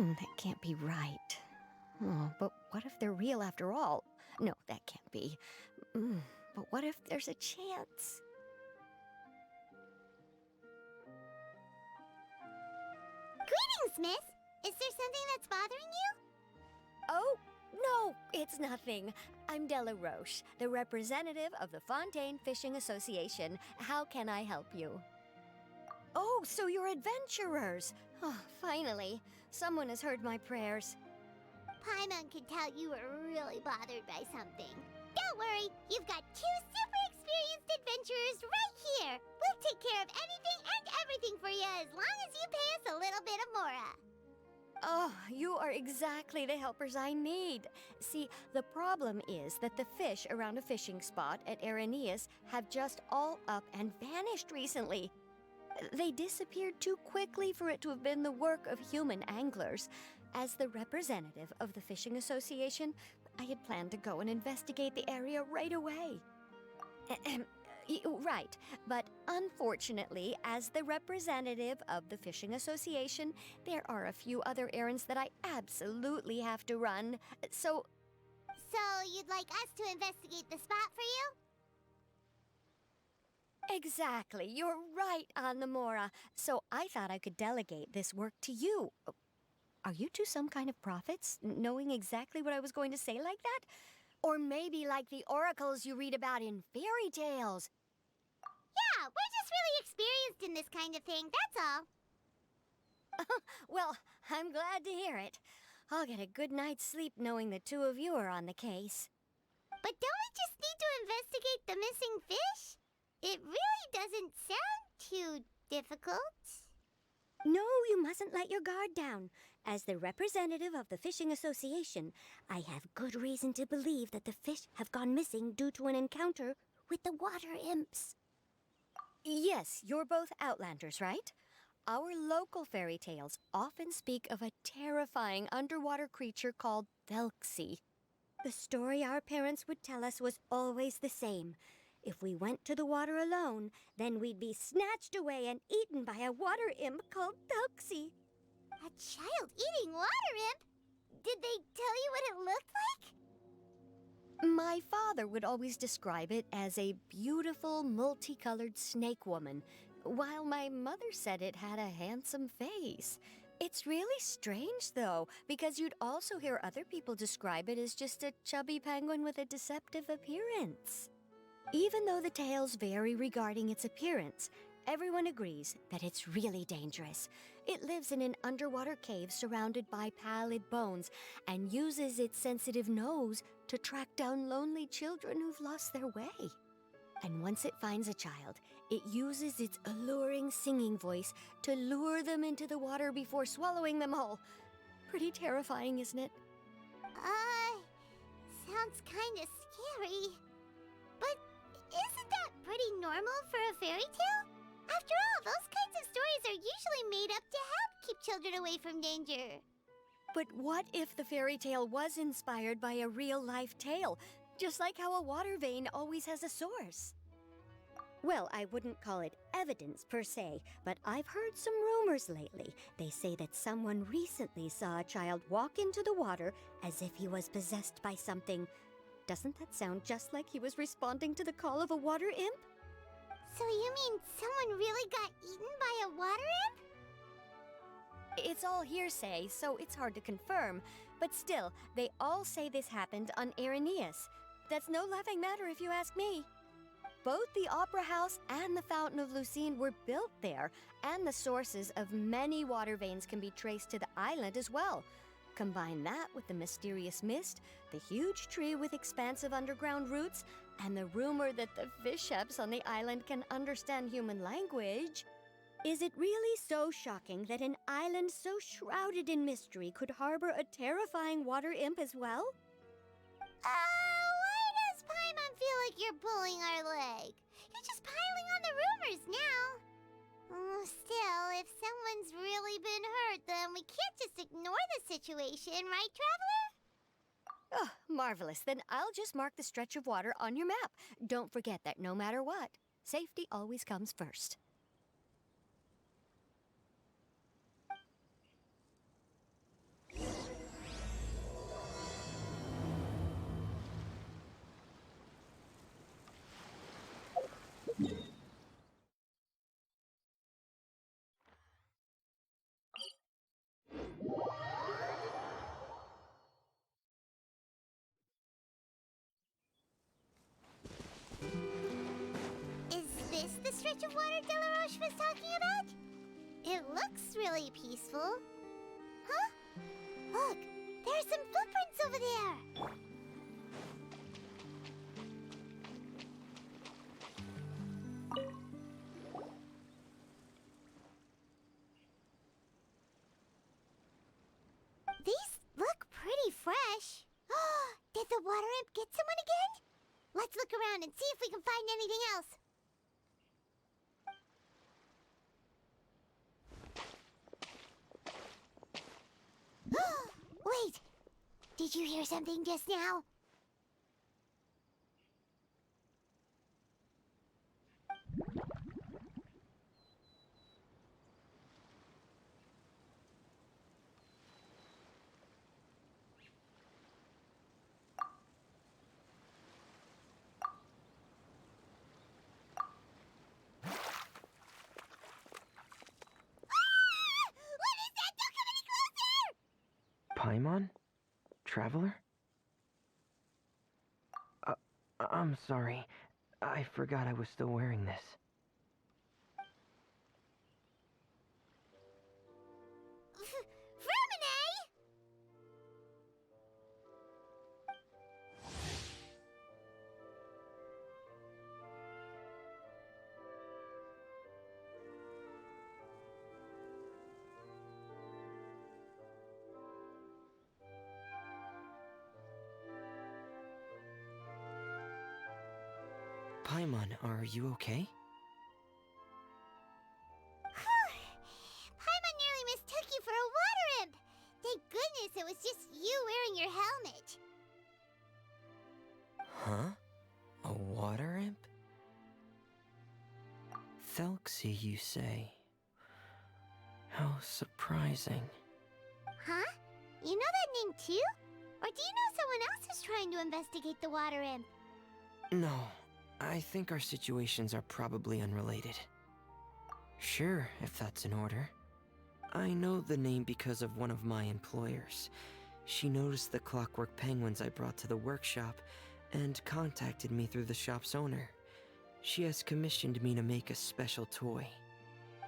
That can't be right. Oh, but what if they're real after all? No, that can't be. But what if there's a chance? Greetings, miss! Is there something that's bothering you? Oh, no, it's nothing. I'm Della Roche, the representative of the Fontaine Fishing Association. How can I help you? Oh, so you're adventurers! Oh, finally, someone has heard my prayers. Paimon could tell you were really bothered by something. Don't worry, you've got 2 super experienced adventurers right here. We'll take care of anything and everything for you as long as you pay us a little bit of mora. Oh, you are exactly the helpers I need. See, the problem is that the fish around a fishing spot at Araneus have just all up and vanished recently. They disappeared too quickly for it to have been the work of human anglers. As the representative of the Fishing Association, I had planned to go and investigate the area right away. Right, but unfortunately, as the representative of the Fishing Association, there are a few other errands that I absolutely have to run. So you'd like us to investigate the spot for you? exactly, you're right on the Mora. So I thought I could delegate this work to you. Are you two some kind of prophets, knowing exactly what I was going to say like that? Or maybe like the oracles you read about in fairy tales? Yeah, we're just really experienced in this kind of thing, that's all. Well, I'm glad to hear it. I'll get a good night's sleep knowing the two of you are on the case. But don't we just need to investigate the missing fish? It really doesn't sound too difficult. No, you mustn't let your guard down. As the representative of the Fishing Association, I have good reason to believe that the fish have gone missing due to an encounter with the water imps. Yes, you're both Outlanders, right? Our local fairy tales often speak of a terrifying underwater creature called Thelxie. The story our parents would tell us was always the same. If we went to the water alone, then we'd be snatched away and eaten by a water imp called Thelxie. A child-eating water imp? Did they tell you what it looked like? My father would always describe it as a beautiful, multicolored snake woman, while my mother said it had a handsome face. It's really strange, though, because you'd also hear other people describe it as just a chubby penguin with a deceptive appearance. Even though the tales vary regarding its appearance, everyone agrees that it's really dangerous. It lives in an underwater cave surrounded by pallid bones and uses its sensitive nose to track down lonely children who've lost their way. And once it finds a child, it uses its alluring singing voice to lure them into the water before swallowing them whole. Pretty terrifying, isn't it? Sounds kinda scary. But isn't that pretty normal for a fairy tale? After all, those kinds of stories are usually made up to help keep children away from danger. But what if the fairy tale was inspired by a real-life tale, just like how a water vein always has a source? Well, I wouldn't call it evidence per se, but I've heard some rumors lately. They say that someone recently saw a child walk into the water as if he was possessed by something. Doesn't that sound just like he was responding to the call of a water imp? So you mean someone really got eaten by a water imp? It's all hearsay, so it's hard to confirm. But still, they all say this happened on Araneus. That's no laughing matter if you ask me. Both the Opera House and the Fountain of Lucine were built there, and the sources of many water veins can be traced to the island as well. Combine that with the mysterious mist, the huge tree with expansive underground roots, and the rumor that the fish-heps on the island can understand human language. Is it really so shocking that an island so shrouded in mystery could harbor a terrifying water imp as well? Why does Paimon feel like you're pulling our leg? You're just piling on the rumors now. Still, if someone's really been hurt, then we can't just ignore the situation, right, Traveler? Oh, marvelous. Then I'll just mark the stretch of water on your map. Don't forget that no matter what, safety always comes first. stretch of water Delaroche was talking about? It looks really peaceful. Huh? Look, there are some footprints over there. These look pretty fresh. Did the water imp get someone again? Let's look around and see if we can find anything else. Wait! Did you hear something just now? Paimon? Traveler? I'm sorry. I forgot I was still wearing this. Lumine! Paimon, are you okay? Paimon nearly mistook you for a water imp. Thank goodness it was just you wearing your helmet. Huh? A water imp? Thelxie, you say? How surprising. Huh? You know that name too? Or do you know someone else is trying to investigate the water imp? No, I think our situations are probably unrelated. Sure, if that's in order. I know the name because of one of my employers. She noticed the clockwork penguins I brought to the workshop and contacted me through the shop's owner. She has commissioned me to make a special toy.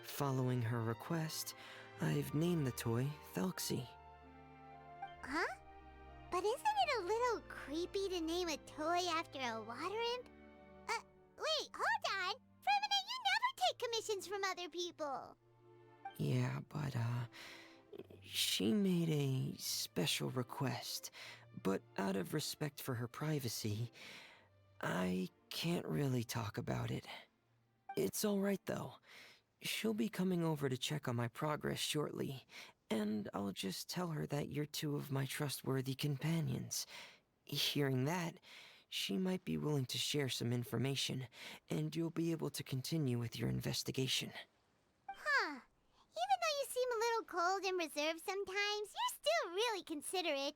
Following her request, I've named the toy Thelxie. Huh? But isn't it a little creepy to name a toy after a water imp? Wait, hold on! Fremine, you never take commissions from other people! Yeah, but, she made a special request, but out of respect for her privacy, I can't really talk about it. It's alright though. She'll be coming over to check on my progress shortly, and I'll just tell her that you're two of my trustworthy companions. Hearing that, she might be willing to share some information, and you'll be able to continue with your investigation. Huh. Even though you seem a little cold and reserved sometimes, you're still really considerate.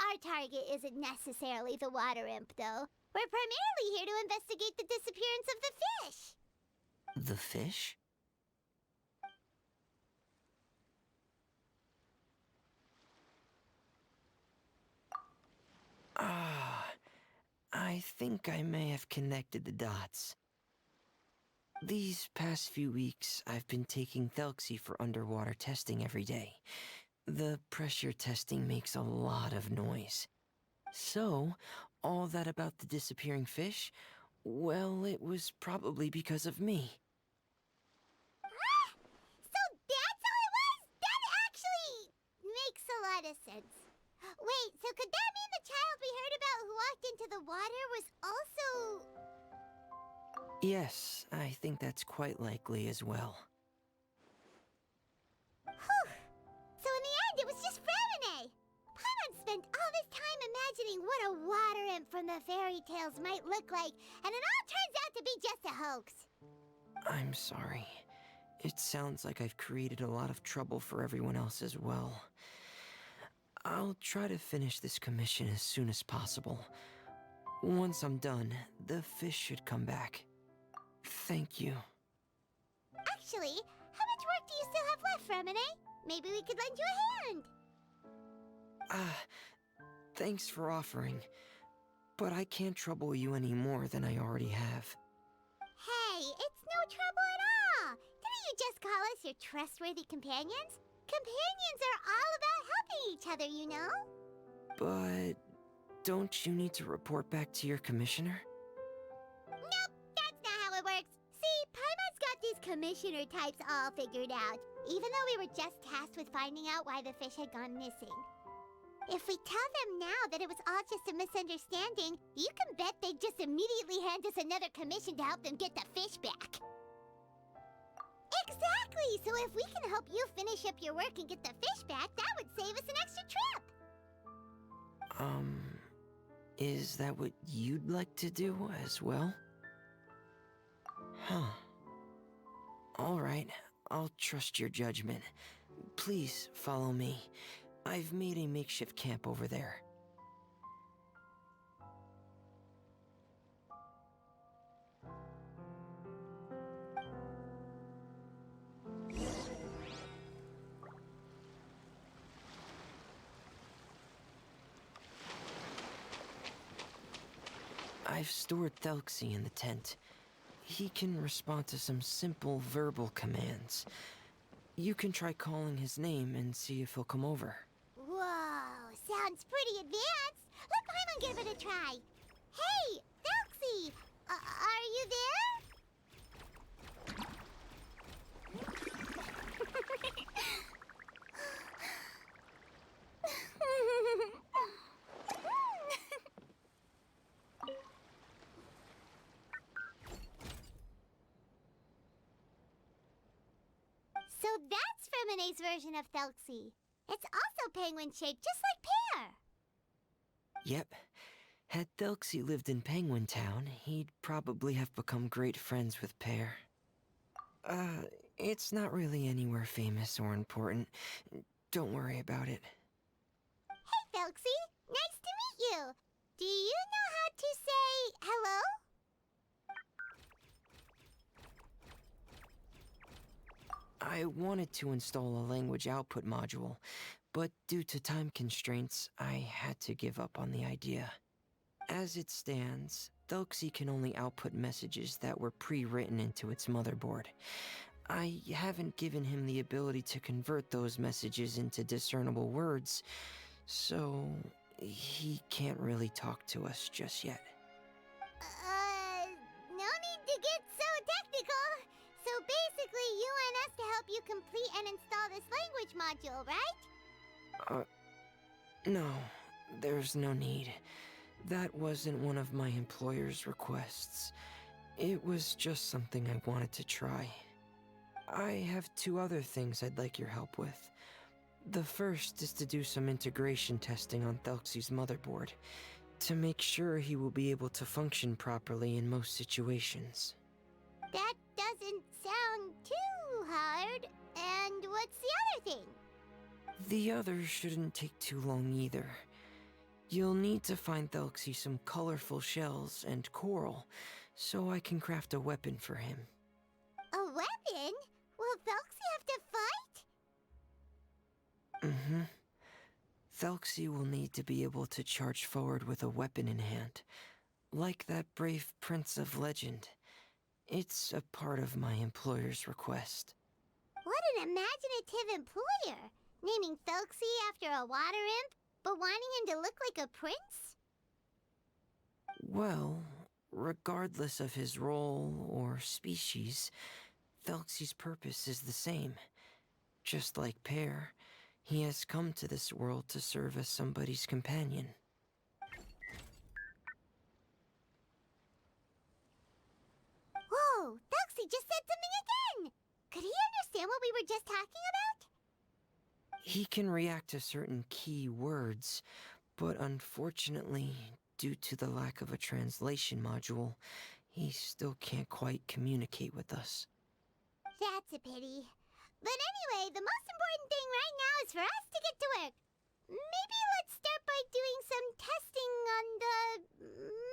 Our target isn't necessarily the water imp, though. We're primarily here to investigate the disappearance of the fish. The fish? I think I may have connected the dots. These past few weeks, I've been taking Thelxie for underwater testing every day. The pressure testing makes a lot of noise. So, all that about the disappearing fish? Well, it was probably because of me. So that's all it was? That actually makes a lot of sense. Wait, so could that mean the child we heard about who walked into the water was also... Yes, I think that's quite likely as well. Whew. So in the end, it was just Fremine. Paimon spent all this time imagining what a water imp from the fairy tales might look like, and it all turns out to be just a hoax. I'm sorry. It sounds like I've created a lot of trouble for everyone else as well. I'll try to finish this commission as soon as possible. Once I'm done, the fish should come back. Thank you. Actually, how much work do you still have left, Fremine? Maybe we could lend you a hand. Thanks for offering. But I can't trouble you any more than I already have. Hey, it's no trouble just call us your trustworthy companions? Companions are all about helping each other, you know? But don't you need to report back to your commissioner? Nope, that's not how it works. See, Paimon's got these commissioner types all figured out, even though we were just tasked with finding out why the fish had gone missing. If we tell them now that it was all just a misunderstanding, you can bet they'd just immediately hand us another commission to help them get the fish back. Exactly! So if we can help you finish up your work and get the fish back, that would save us an extra trip! Is that what you'd like to do as well? Huh. Alright, I'll trust your judgment. Please follow me. I've made a makeshift camp over there. I've stored Thelxie in the tent. He can respond to some simple verbal commands. You can try calling his name and see if he'll come over. Whoa, sounds pretty advanced. Let Paimon give it a try. Hey, Thelxie, are you there? So that's Fremone's version of Thelxie. It's also penguin-shaped, just like Pear. Yep. Had Thelxie lived in Penguin Town, he'd probably have become great friends with Pear. It's not really anywhere famous or important. Don't worry about it. Hey, Thelxie. Nice to meet you. Do you know how to say hello? I wanted to install a language output module, but due to time constraints, I had to give up on the idea. As it stands, Thelxie can only output messages that were pre-written into its motherboard. I haven't given him the ability to convert those messages into discernible words, so he can't really talk to us just yet. No need to get so technical. So basically, you want us to help you complete and install this language module, right? No, there's no need. That wasn't one of my employer's requests. It was just something I wanted to try. I have 2 other things I'd like your help with. The first is to do some integration testing on Thelxie's motherboard, to make sure he will be able to function properly in most situations. That doesn't sound too hard. And what's the other thing? The other shouldn't take too long either. You'll need to find Thelxie some colorful shells and coral, so I can craft a weapon for him. A weapon? Will Thelxie have to fight? Mm-hmm. Thelxie will need to be able to charge forward with a weapon in hand, like that brave prince of legend. It's a part of my employer's request. What an imaginative employer! Naming Thelxie after a water imp, but wanting him to look like a prince? Well, regardless of his role or species, Thelxie's purpose is the same. Just like Pear, he has come to this world to serve as somebody's companion. Whoa, Thelxie just said something again! Could he understand what we were just talking about? He can react to certain key words, but unfortunately, due to the lack of a translation module, he still can't quite communicate with us. That's a pity. But anyway, the most important thing right now is for us to get to work. Maybe let's start by doing some testing on the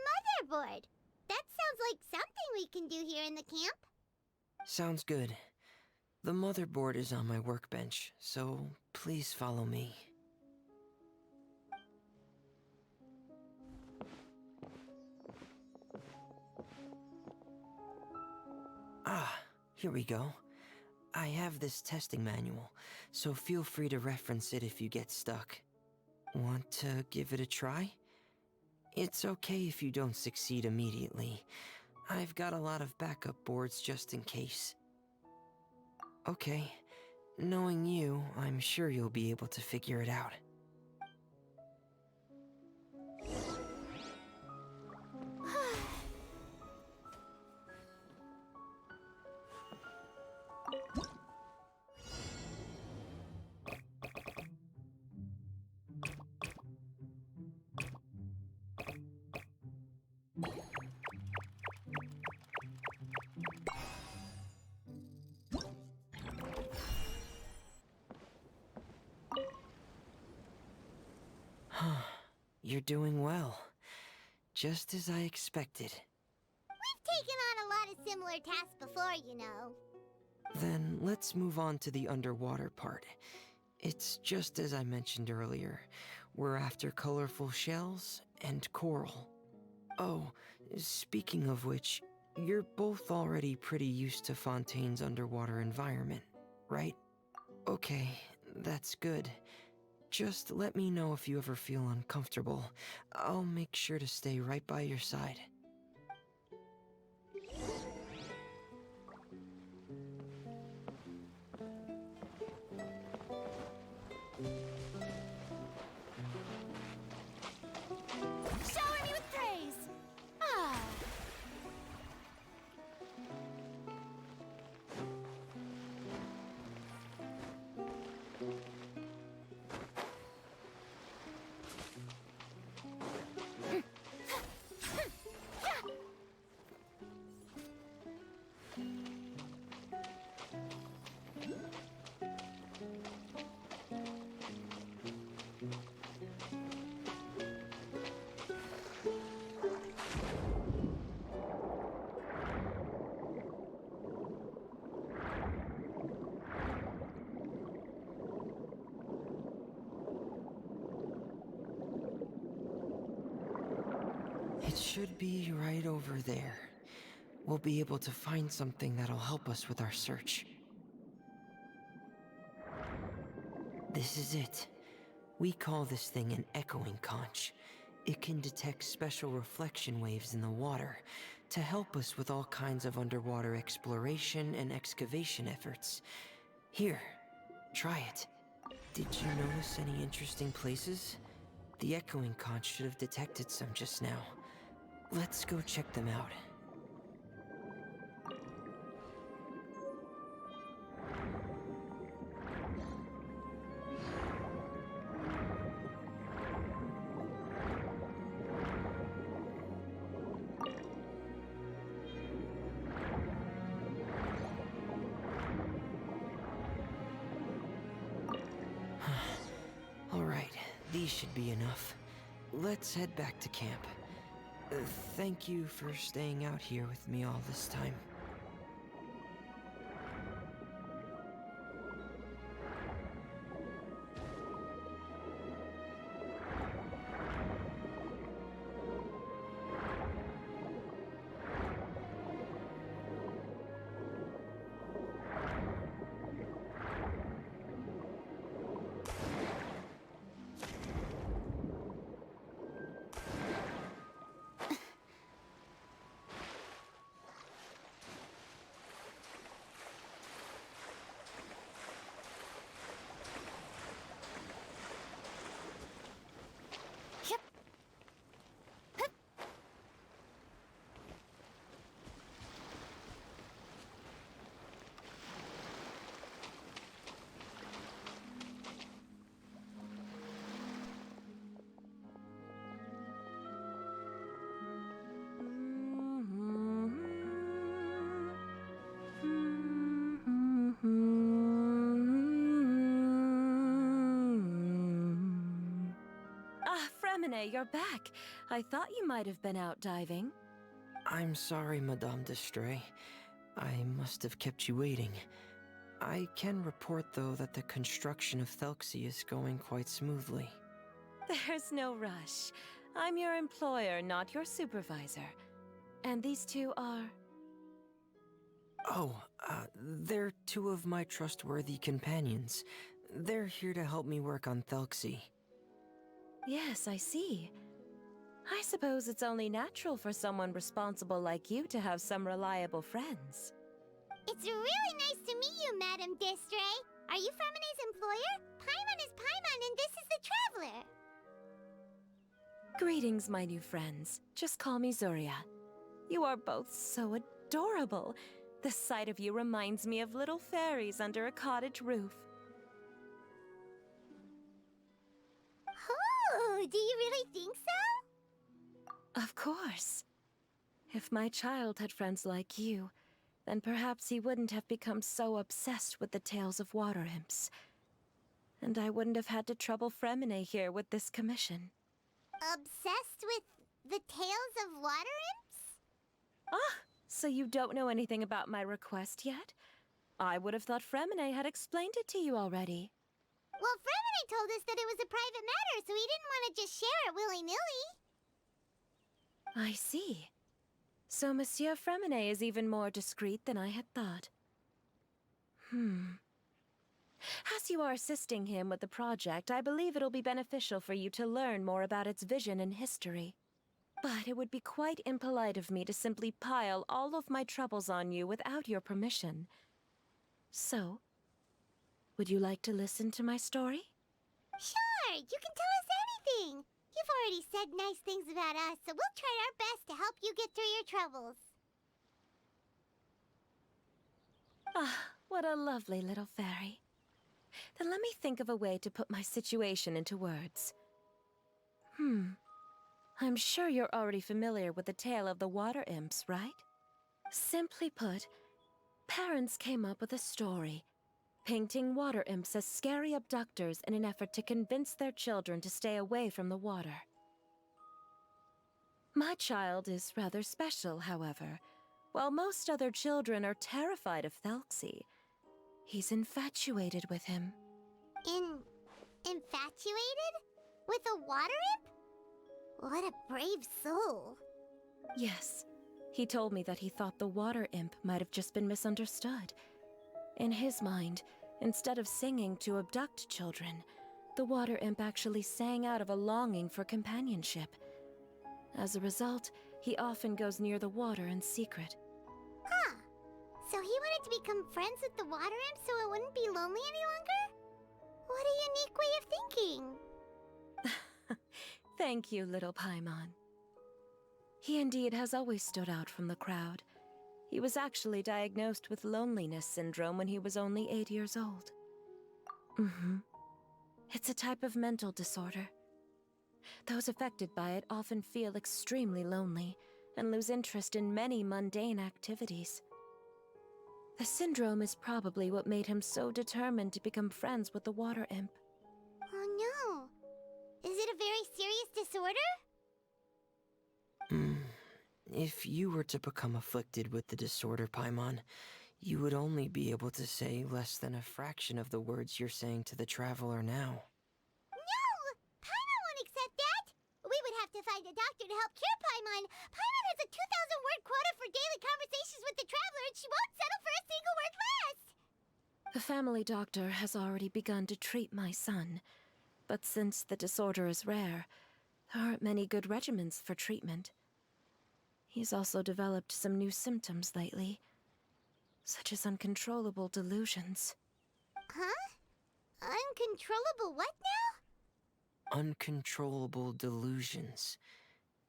motherboard. That sounds like something we can do here in the camp. Sounds good. The motherboard is on my workbench, so please follow me. Ah, here we go. I have this testing manual, so feel free to reference it if you get stuck. Want to give it a try? It's okay if you don't succeed immediately. I've got a lot of backup boards just in case. Okay, knowing you, I'm sure you'll be able to figure it out. You're doing well. Just as I expected. We've taken on a lot of similar tasks before, you know. Then let's move on to the underwater part. It's just as I mentioned earlier. We're after colorful shells and coral. Oh, speaking of which, you're both already pretty used to Fontaine's underwater environment, right? Okay, that's good. Just let me know if you ever feel uncomfortable. I'll make sure to stay right by your side. Shower me with praise! Ah. It should be right over there. We'll be able to find something that'll help us with our search. This is it. We call this thing an echoing conch. It can detect special reflection waves in the water to help us with all kinds of underwater exploration and excavation efforts. Here, try it. Did you notice any interesting places? The echoing conch should have detected some just now. Let's go check them out. Alright, these should be enough. Let's head back to camp. Thank you for staying out here with me all this time. Fremine, you're back. I thought you might have been out diving. I'm sorry, Madame d'Estray. I must have kept you waiting. I can report, though, that the construction of Thelxie is going quite smoothly. There's no rush. I'm your employer, not your supervisor. And these two are... Oh, they're two of my trustworthy companions. They're here to help me work on Thelxie. Yes, I see. I suppose it's only natural for someone responsible like you to have some reliable friends. It's really nice to meet you, Madam Distre. Are you Fremine's employer? Paimon is Paimon, and this is the Traveler. Greetings, my new friends. Just call me Zuria. You are both so adorable. The sight of you reminds me of little fairies under a cottage roof. Oh, do you really think so? Of course. If my child had friends like you, then perhaps he wouldn't have become so obsessed with the tales of water imps. And I wouldn't have had to trouble Fremine here with this commission. Obsessed with the tales of water imps? Ah, so you don't know anything about my request yet? I would have thought Fremine had explained it to you already. Well, Fremine told us that it was a private matter, so he didn't want to just share it willy-nilly. I see. So Monsieur Fremine is even more discreet than I had thought. As you are assisting him with the project, I believe it'll be beneficial for you to learn more about its vision and history. But it would be quite impolite of me to simply pile all of my troubles on you without your permission. So, would you like to listen to my story? Sure, you can tell us anything. You've already said nice things about us, so we'll try our best to help you get through your troubles. Ah, what a lovely little fairy. Then let me think of a way to put my situation into words. I'm sure you're already familiar with the tale of the water imps, right? Simply put, parents came up with a story, painting water imps as scary abductors in an effort to convince their children to stay away from the water. My child is rather special, however. While most other children are terrified of Thelxie, he's infatuated with him. Infatuated? With a water imp? What a brave soul. Yes, he told me that he thought the water imp might have just been misunderstood. In his mind, instead of singing to abduct children, the water imp actually sang out of a longing for companionship. As a result, he often goes near the water in secret. Huh. So he wanted to become friends with the water imp so it wouldn't be lonely any longer? What a unique way of thinking. Thank you, little Paimon. He indeed has always stood out from the crowd. He was actually diagnosed with loneliness syndrome when he was only 8 years old. It's a type of mental disorder. Those affected by it often feel extremely lonely and lose interest in many mundane activities. The syndrome is probably what made him so determined to become friends with the water imp. Oh no. Is it a very serious disorder? If you were to become afflicted with the disorder, Paimon, you would only be able to say less than a fraction of the words you're saying to the Traveler now. No! Paimon won't accept that! We would have to find a doctor to help cure Paimon. Paimon has a 2,000-word quota for daily conversations with the Traveler, and she won't settle for a single word less! The family doctor has already begun to treat my son, but since the disorder is rare, there aren't many good regimens for treatment. He's also developed some new symptoms lately, such as uncontrollable delusions. Huh? Uncontrollable what now? Uncontrollable delusions.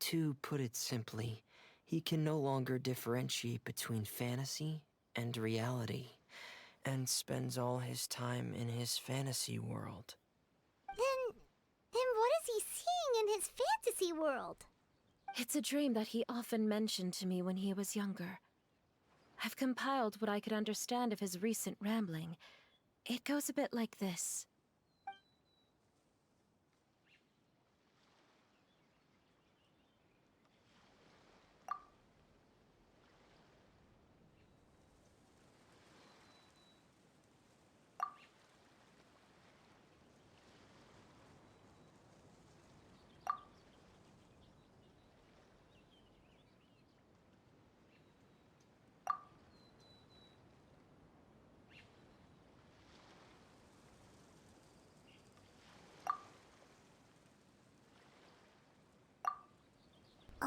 To put it simply, he can no longer differentiate between fantasy and reality, and spends all his time in his fantasy world. Then what is he seeing in his fantasy world? It's a dream that he often mentioned to me when he was younger. I've compiled what I could understand of his recent rambling. It goes a bit like this.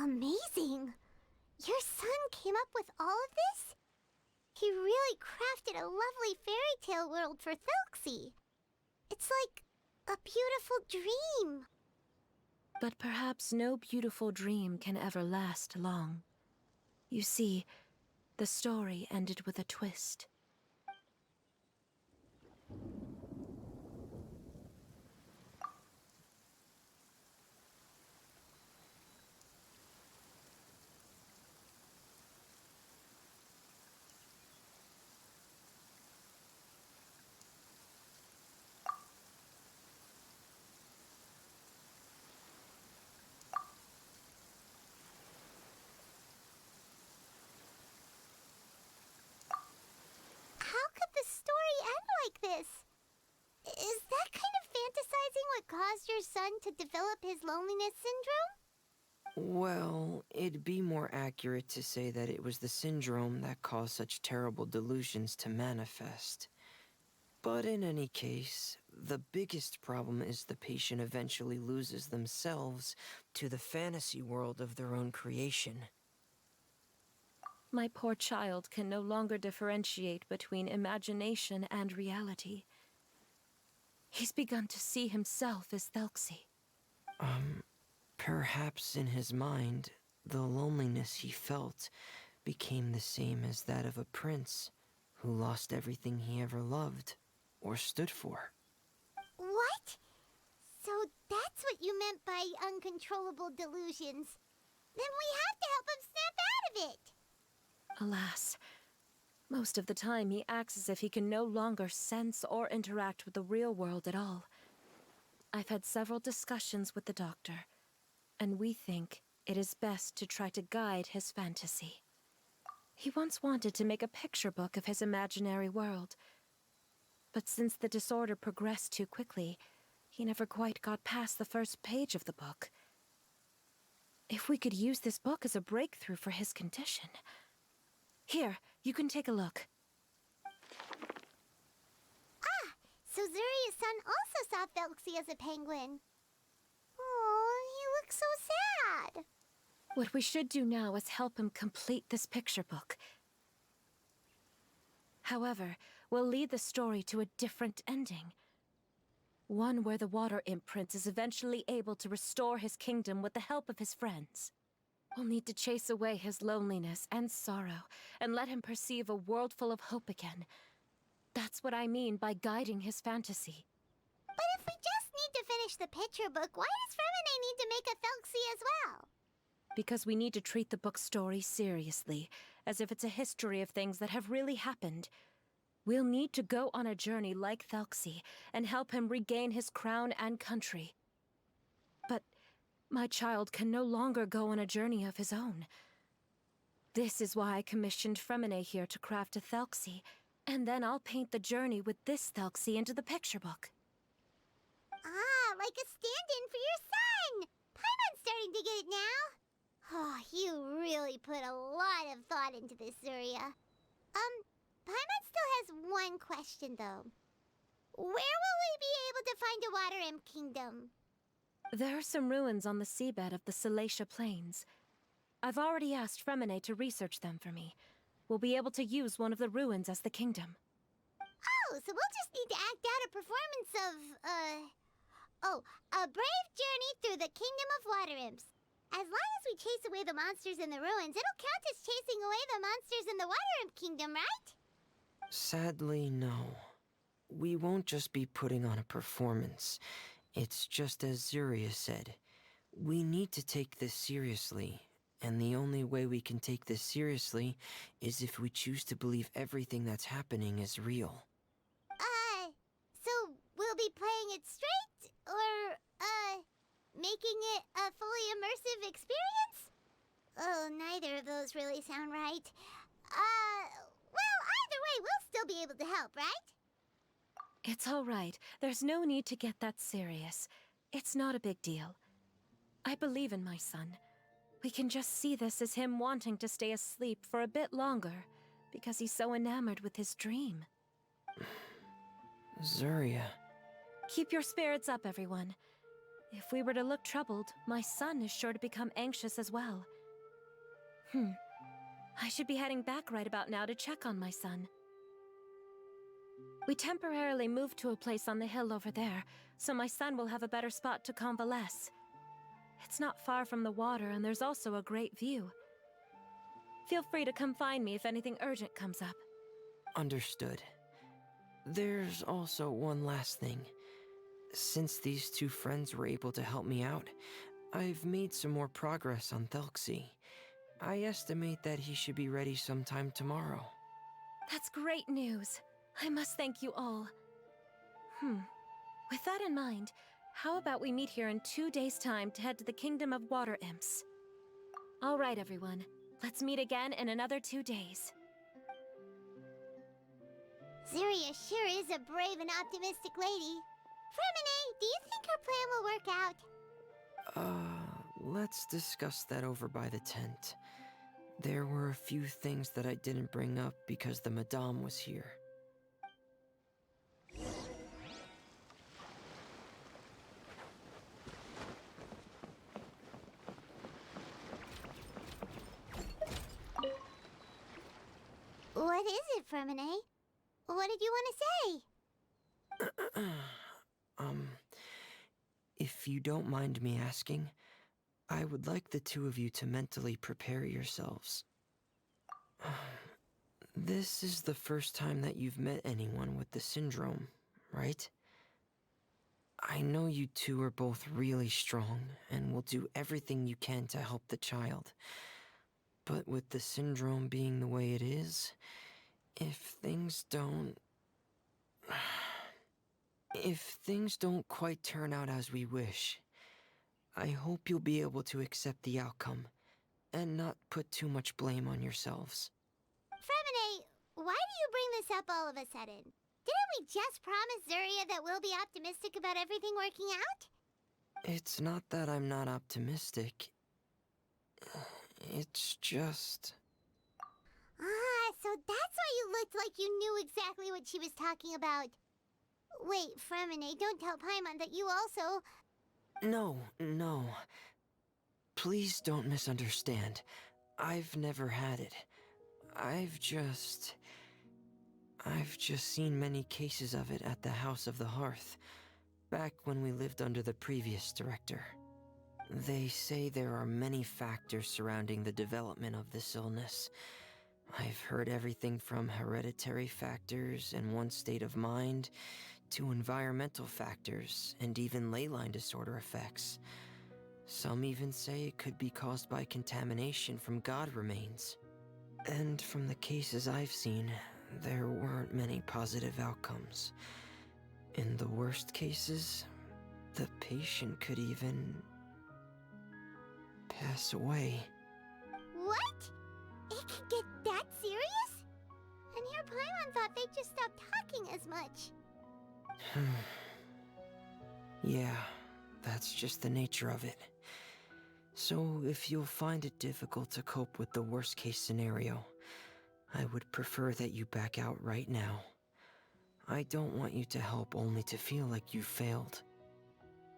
Amazing! Your son came up with all of this? He really crafted a lovely fairy tale world for Thelxie. It's like a beautiful dream. But perhaps no beautiful dream can ever last long. You see, the story ended with a twist. How could the story end like this? Is that kind of fantasizing what caused your son to develop his loneliness syndrome? Well, it'd be more accurate to say that it was the syndrome that caused such terrible delusions to manifest. But in any case, the biggest problem is the patient eventually loses themselves to the fantasy world of their own creation. My poor child can no longer differentiate between imagination and reality. He's begun to see himself as Thelxie. Perhaps in his mind, the loneliness he felt became the same as that of a prince who lost everything he ever loved or stood for. What? So that's what you meant by uncontrollable delusions. Then we have to help him snap out of it. Alas, most of the time he acts as if he can no longer sense or interact with the real world at all. I've had several discussions with the doctor, and we think it is best to try to guide his fantasy. He once wanted to make a picture book of his imaginary world, but since the disorder progressed too quickly, he never quite got past the first page of the book. If we could use this book as a breakthrough for his condition... Here, you can take a look. Ah, so Zuria's son also saw Thelxie as a penguin. Oh, he looks so sad. What we should do now is help him complete this picture book. However, we'll lead the story to a different ending. One where the Water Imp Prince is eventually able to restore his kingdom with the help of his friends. We'll need to chase away his loneliness and sorrow, and let him perceive a world full of hope again. That's what I mean by guiding his fantasy. But if we just need to finish the picture book, why does Fremine need to make a Thelxie as well? Because we need to treat the book's story seriously, as if it's a history of things that have really happened. We'll need to go on a journey like Thelxie, and help him regain his crown and country. But my child can no longer go on a journey of his own. This is why I commissioned Fremine here to craft a Thelxie, and then I'll paint the journey with this Thelxie into the picture book. Ah, like a stand-in for your son! Paimon's starting to get it now. Oh, you really put a lot of thought into this, Zuria. Paimon still has one question, though. Where will we be able to find a Water Imp Kingdom? There are some ruins on the seabed of the Salacia Plains. I've already asked Fremine to research them for me. We'll be able to use one of the ruins as the kingdom. Oh, so we'll just need to act out a performance of, a brave journey through the Kingdom of Water Imps. As long as we chase away the monsters in the ruins, it'll count as chasing away the monsters in the Water Imp Kingdom, right? Sadly, no. We won't just be putting on a performance. It's just as Zuria said. We need to take this seriously. And the only way we can take this seriously is if we choose to believe everything that's happening is real. So we'll be playing it straight? Or, making it a fully immersive experience? Oh, neither of those really sound right. Well, either way, we'll still be able to help, right? It's all right. There's no need to get that serious. It's not a big deal. I believe in my son. We can just see this as him wanting to stay asleep for a bit longer, because he's so enamored with his dream. Zuria. Keep your spirits up, everyone. If we were to look troubled, my son is sure to become anxious as well. I should be heading back right about now to check on my son. We temporarily moved to a place on the hill over there, so my son will have a better spot to convalesce. It's not far from the water, and there's also a great view. Feel free to come find me if anything urgent comes up. Understood. There's also one last thing. Since these two friends were able to help me out, I've made some more progress on Thelxie. I estimate that he should be ready sometime tomorrow. That's great news. I must thank you all. With that in mind, how about we meet here in 2 days' time to head to the Kingdom of Water Imps? All right, everyone. Let's meet again in another 2 days. Zeria sure is a brave and optimistic lady. Fremine, do you think her plan will work out? Let's discuss that over by the tent. There were a few things that I didn't bring up because the Madame was here. What is it, Fremine? What did you want to say? If you don't mind me asking, I would like the two of you to mentally prepare yourselves. This is the first time that you've met anyone with the syndrome, right? I know you two are both really strong and will do everything you can to help the child. But with the syndrome being the way it is, if things don't quite turn out as we wish, I hope you'll be able to accept the outcome and not put too much blame on yourselves. Fremine, why do you bring this up all of a sudden? Didn't we just promise Zeria that we'll be optimistic about everything working out? It's not that I'm not optimistic. It's just... Ah, so that's why you looked like you knew exactly what she was talking about. Wait, Fremine, don't tell Paimon that you also... No. Please don't misunderstand. I've never had it. I've just seen many cases of it at the House of the Hearth, back when we lived under the previous director. They say there are many factors surrounding the development of this illness. I've heard everything from hereditary factors and one's state of mind, to environmental factors, and even ley line disorder effects. Some even say it could be caused by contamination from god remains. And from the cases I've seen, there weren't many positive outcomes. In the worst cases, the patient could even pass away. What? It could get that serious? And here Paimon thought they'd just stop talking as much. Yeah, that's just the nature of it. So if you'll find it difficult to cope with the worst case scenario, I would prefer that you back out right now. I don't want you to help only to feel like you failed.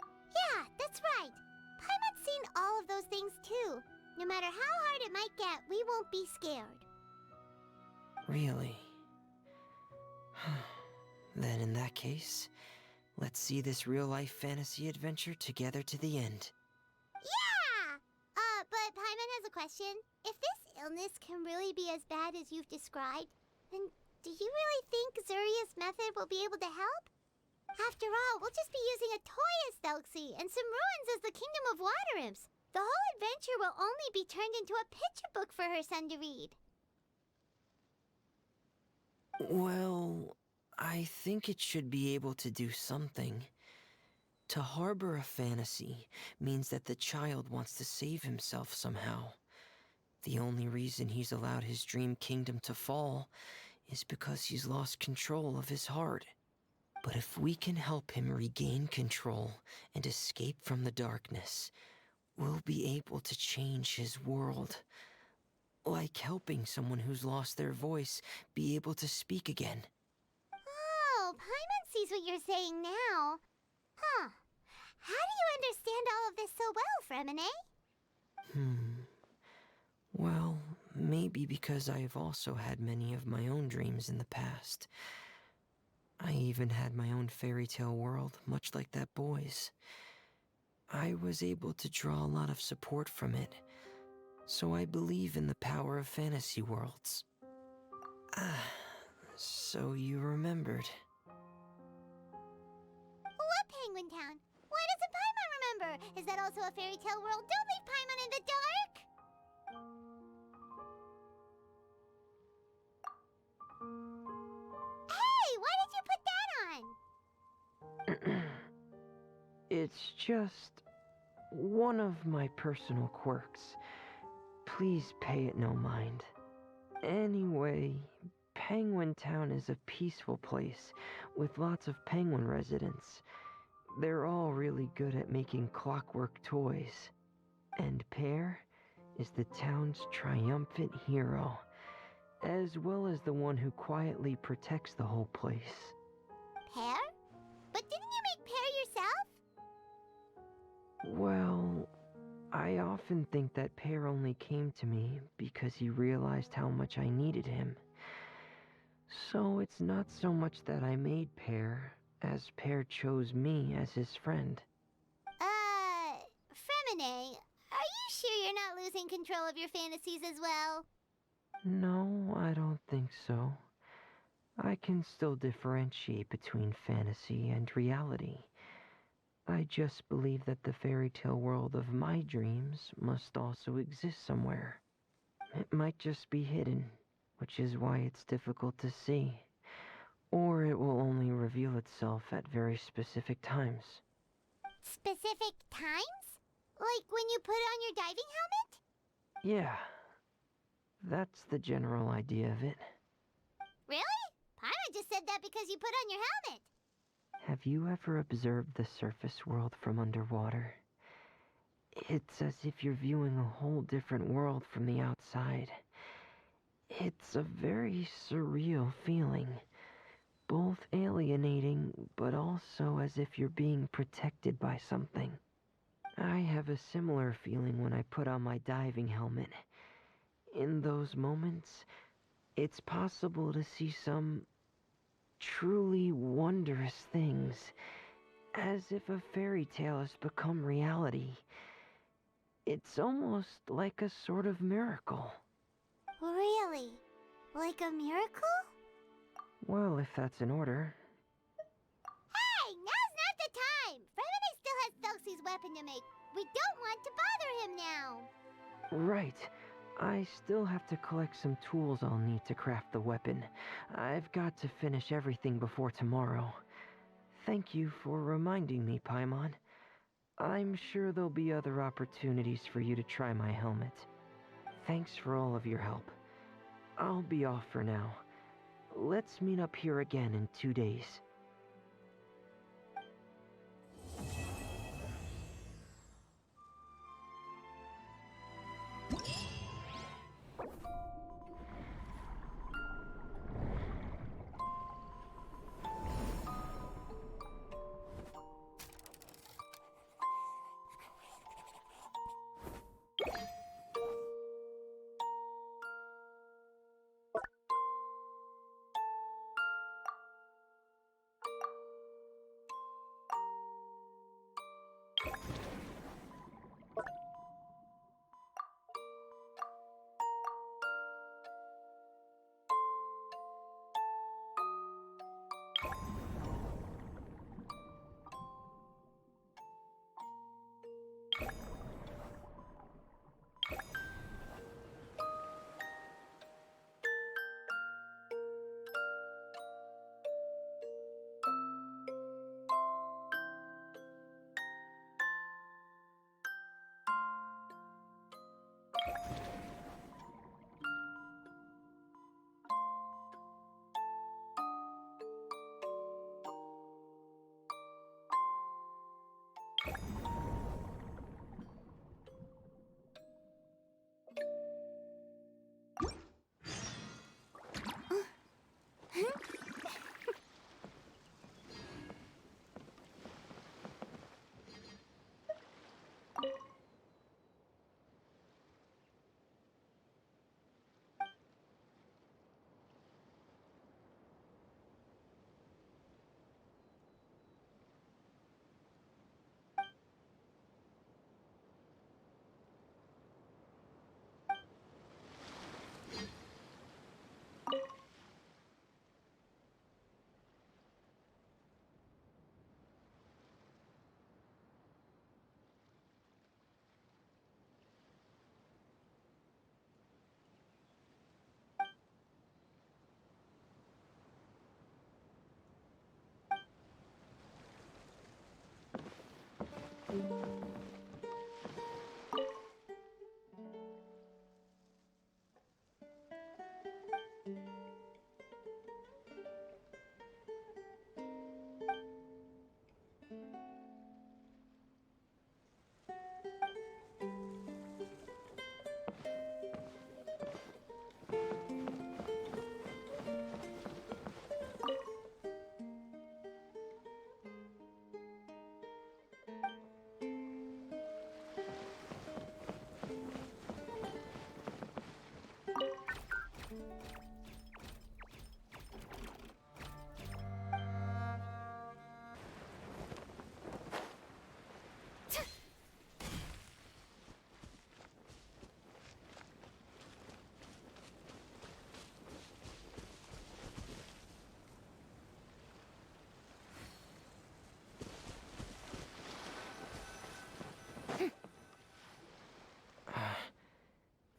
Yeah, that's right. Paimon's seen all of those things too. No matter how hard it might get, we won't be scared. Really? Then in that case, let's see this real-life fantasy adventure together to the end. Yeah! But Paimon has a question. If this illness can really be as bad as you've described, then do you really think Zuria's method will be able to help? After all, we'll just be using a toy as Thelxie and some ruins as the Kingdom of Water Imps. The whole adventure will only be turned into a picture book for her son to read. Well, I think it should be able to do something. To harbor a fantasy means that the child wants to save himself somehow. The only reason he's allowed his dream kingdom to fall is because he's lost control of his heart. But if we can help him regain control and escape from the darkness, we'll be able to change his world. Like helping someone who's lost their voice be able to speak again. Oh, Paimon sees what you're saying now. Huh. How do you understand all of this so well, Fremine? Well, maybe because I have also had many of my own dreams in the past. I even had my own fairy tale world, much like that boy's. I was able to draw a lot of support from it, so I believe in the power of fantasy worlds. Ah, so you remembered. What Penguin Town? Why doesn't Paimon remember? Is that also a fairy tale world? Don't leave Paimon in the dark! Hey, why did you put that on? It's just one of my personal quirks. Please pay it no mind. Anyway, Penguin Town is a peaceful place with lots of penguin residents. They're all really good at making clockwork toys. And Pear is the town's triumphant hero, as well as the one who quietly protects the whole place. Pear? But didn't you make Pear yourself? Well, I often think that Pear only came to me because he realized how much I needed him. So it's not so much that I made Pear, as Pear chose me as his friend. Fremine, are you sure you're not losing control of your fantasies as well? No, I don't think so. I can still differentiate between fantasy and reality. I just believe that the fairy tale world of my dreams must also exist somewhere. It might just be hidden, which is why it's difficult to see. Or it will only reveal itself at very specific times. Specific times? Like when you put on your diving helmet? Yeah, that's the general idea of it. Really? Paimon just said that because you put on your helmet. Have you ever observed the surface world from underwater? It's as if you're viewing a whole different world from the outside. It's a very surreal feeling. Both alienating, but also as if you're being protected by something. I have a similar feeling when I put on my diving helmet. In those moments, it's possible to see some truly wondrous things, as if a fairy tale has become reality. It's almost like a sort of miracle. Really? Like a miracle? Well, if that's in order. Hey, now's not the time! Fremine still has Thelxie's weapon to make. We don't want to bother him now. Right. I still have to collect some tools I'll need to craft the weapon. I've got to finish everything before tomorrow. Thank you for reminding me, Paimon. I'm sure there'll be other opportunities for you to try my helmet. Thanks for all of your help. I'll be off for now. Let's meet up here again in 2 days.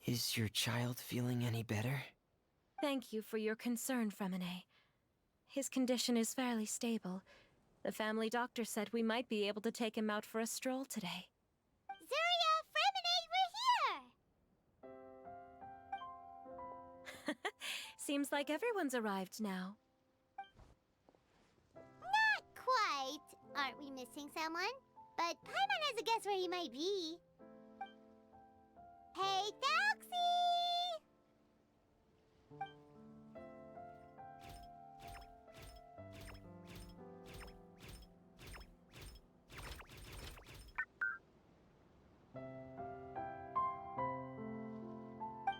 Is your child feeling any better? Thank you for your concern, Fremine. His condition is fairly stable. The family doctor said we might be able to take him out for a stroll today. Zuria, Fremine, we're here! Seems like everyone's arrived now. Not quite. Aren't we missing someone? But Paimon has a guess where he might be. Hey, Thelxie!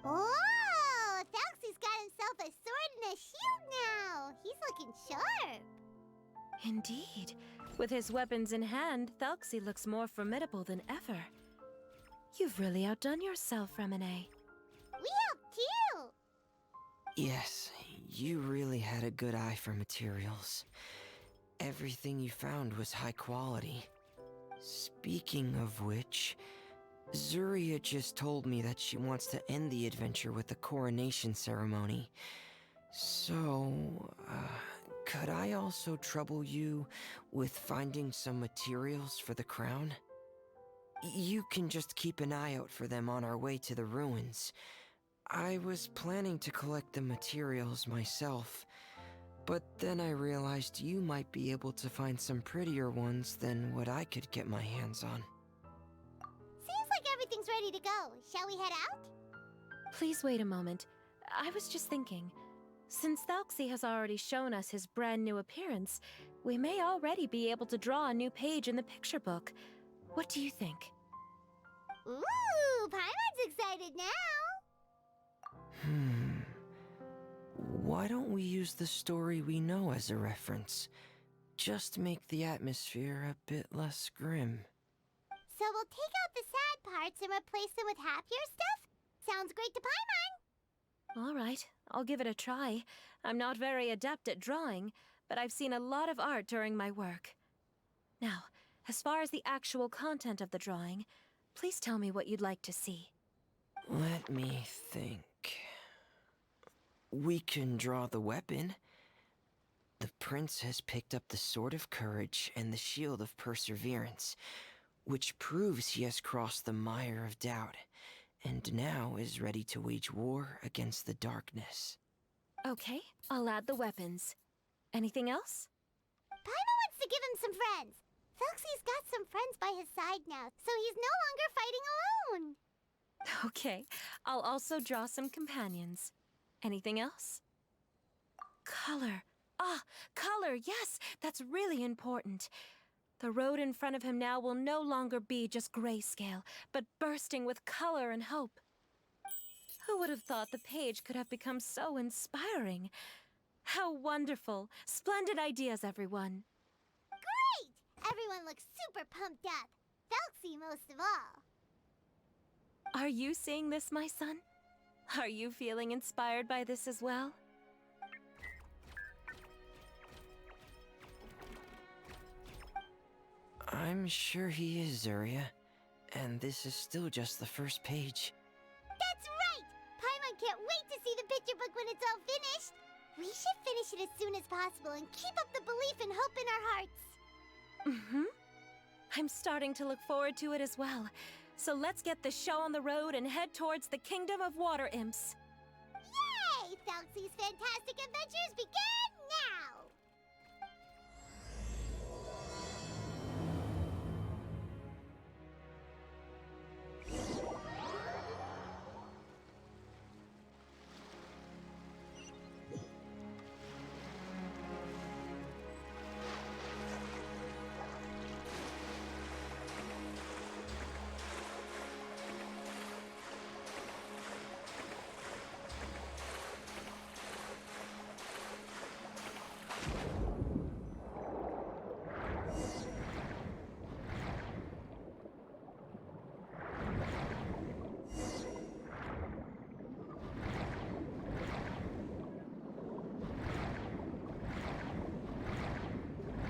Oh, Thelxie's got himself a sword and a shield now. He's looking sharp. Indeed. With his weapons in hand, Thelxie looks more formidable than ever. You've really outdone yourself, Fremine. We helped too. Yes, you really had a good eye for materials. Everything you found was high quality. Speaking of which, Zuria just told me that she wants to end the adventure with a coronation ceremony. So, could I also trouble you with finding some materials for the crown? You can just keep an eye out for them on our way to the ruins. I was planning to collect the materials myself, but then I realized you might be able to find some prettier ones than what I could get my hands on. Seems like everything's ready to go. Shall we head out? Please wait a moment. I was just thinking. Since Thelxie has already shown us his brand new appearance, we may already be able to draw a new page in the picture book. What do you think? Ooh, Paimon's excited now. Why don't we use the story we know as a reference? Just make the atmosphere a bit less grim. So we'll take out the sad parts and replace them with happier stuff? Sounds great to Paimon. All right, I'll give it a try. I'm not very adept at drawing, but I've seen a lot of art during my work. Now, as far as the actual content of the drawing, please tell me what you'd like to see. Let me think. We can draw the weapon. The prince has picked up the Sword of Courage and the Shield of Perseverance, which proves he has crossed the mire of doubt, and now is ready to wage war against the darkness. Okay, I'll add the weapons. Anything else? Paimon wants to give him some friends. Thelxie's got some friends by his side now, so he's no longer fighting alone. Okay, I'll also draw some companions. Anything else? Color. Ah, color, yes, that's really important. The road in front of him now will no longer be just grayscale, but bursting with color and hope. Who would have thought the page could have become so inspiring? How wonderful! Splendid ideas, everyone. Great! Everyone looks super pumped up. Thelxie most of all. Are you seeing this, my son? Are you feeling inspired by this as well? I'm sure he is, Zuria. And this is still just the first page. That's right! Paimon can't wait to see the picture book when it's all finished. We should finish it as soon as possible and keep up the belief and hope in our hearts. I'm starting to look forward to it as well. So let's get the show on the road and head towards the Kingdom of Water Imps. Yay! Thelxie's Fantastic Adventures begin now!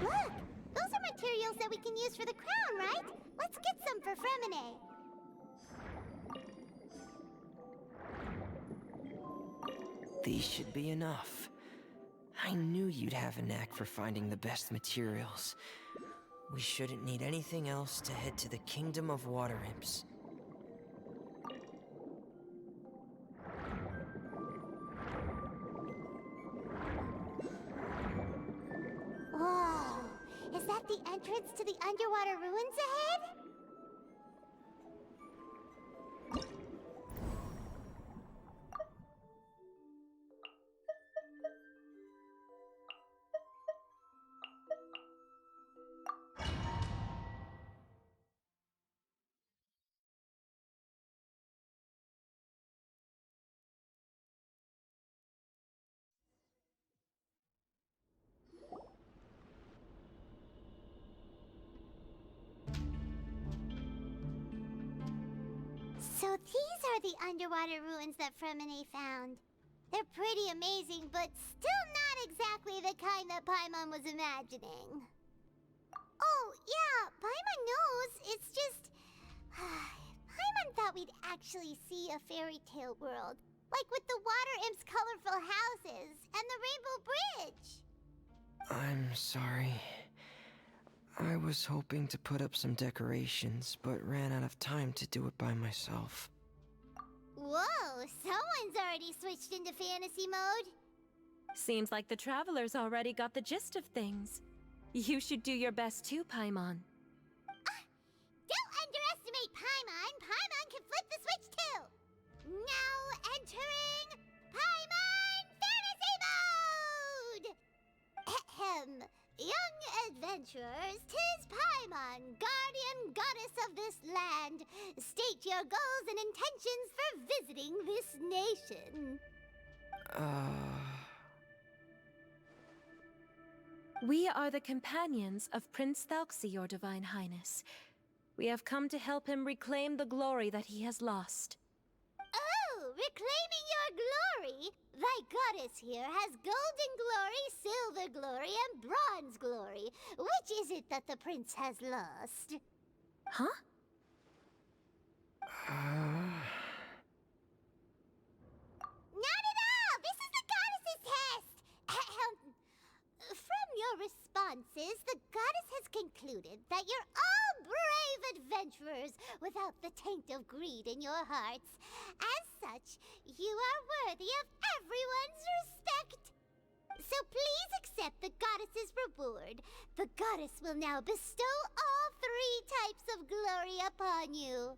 Look! Those are materials that we can use for the crown, right? Let's get some for Fremine. These should be enough. I knew you'd have a knack for finding the best materials. We shouldn't need anything else to head to the Kingdom of Water Imps. Whoa! Is that the entrance to the underwater ruins ahead? So these are the underwater ruins that Fremine found. They're pretty amazing, but still not exactly the kind that Paimon was imagining. Oh, yeah, Paimon knows. It's just... Paimon thought we'd actually see a fairy tale world. Like with the water imps' colorful houses and the rainbow bridge. I'm sorry. I was hoping to put up some decorations, but ran out of time to do it by myself. Whoa, someone's already switched into fantasy mode. Seems like the travelers already got the gist of things. You should do your best too, Paimon. Don't underestimate Paimon. Paimon can flip the switch too. Now entering Paimon Fantasy Mode! Ahem. Young adventurers, 'tis Paimon, guardian goddess of this land. State your goals and intentions for visiting this nation. We are the companions of Prince Thelxie, your Divine Highness. We have come to help him reclaim the glory that he has lost. Oh, reclaiming your glory! Thy goddess here has golden glory, silver glory, and bronze glory. Which is it that the prince has lost? Huh? Not at all! This is the goddess's test! Ahem. From your responses, the goddess has concluded that you're all brave adventurers without the taint of greed in your hearts. As such, you are worthy of everyone's respect. So please accept the goddess's reward. The goddess will now bestow all 3 types of glory upon you.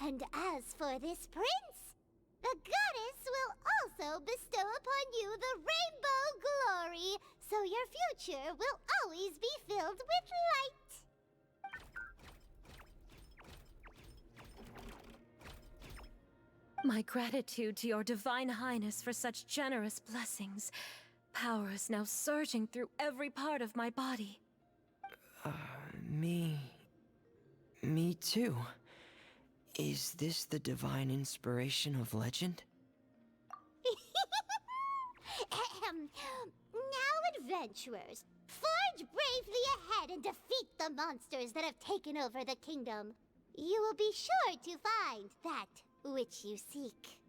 And as for this prince, the goddess will also bestow upon you the rainbow glory, so your future will always be filled with light. My gratitude to your Divine Highness for such generous blessings. Power is now surging through every part of my body. Me too. Is this the divine inspiration of legend? Ahem. Now, adventurers, forge bravely ahead and defeat the monsters that have taken over the kingdom. You will be sure to find that which you seek.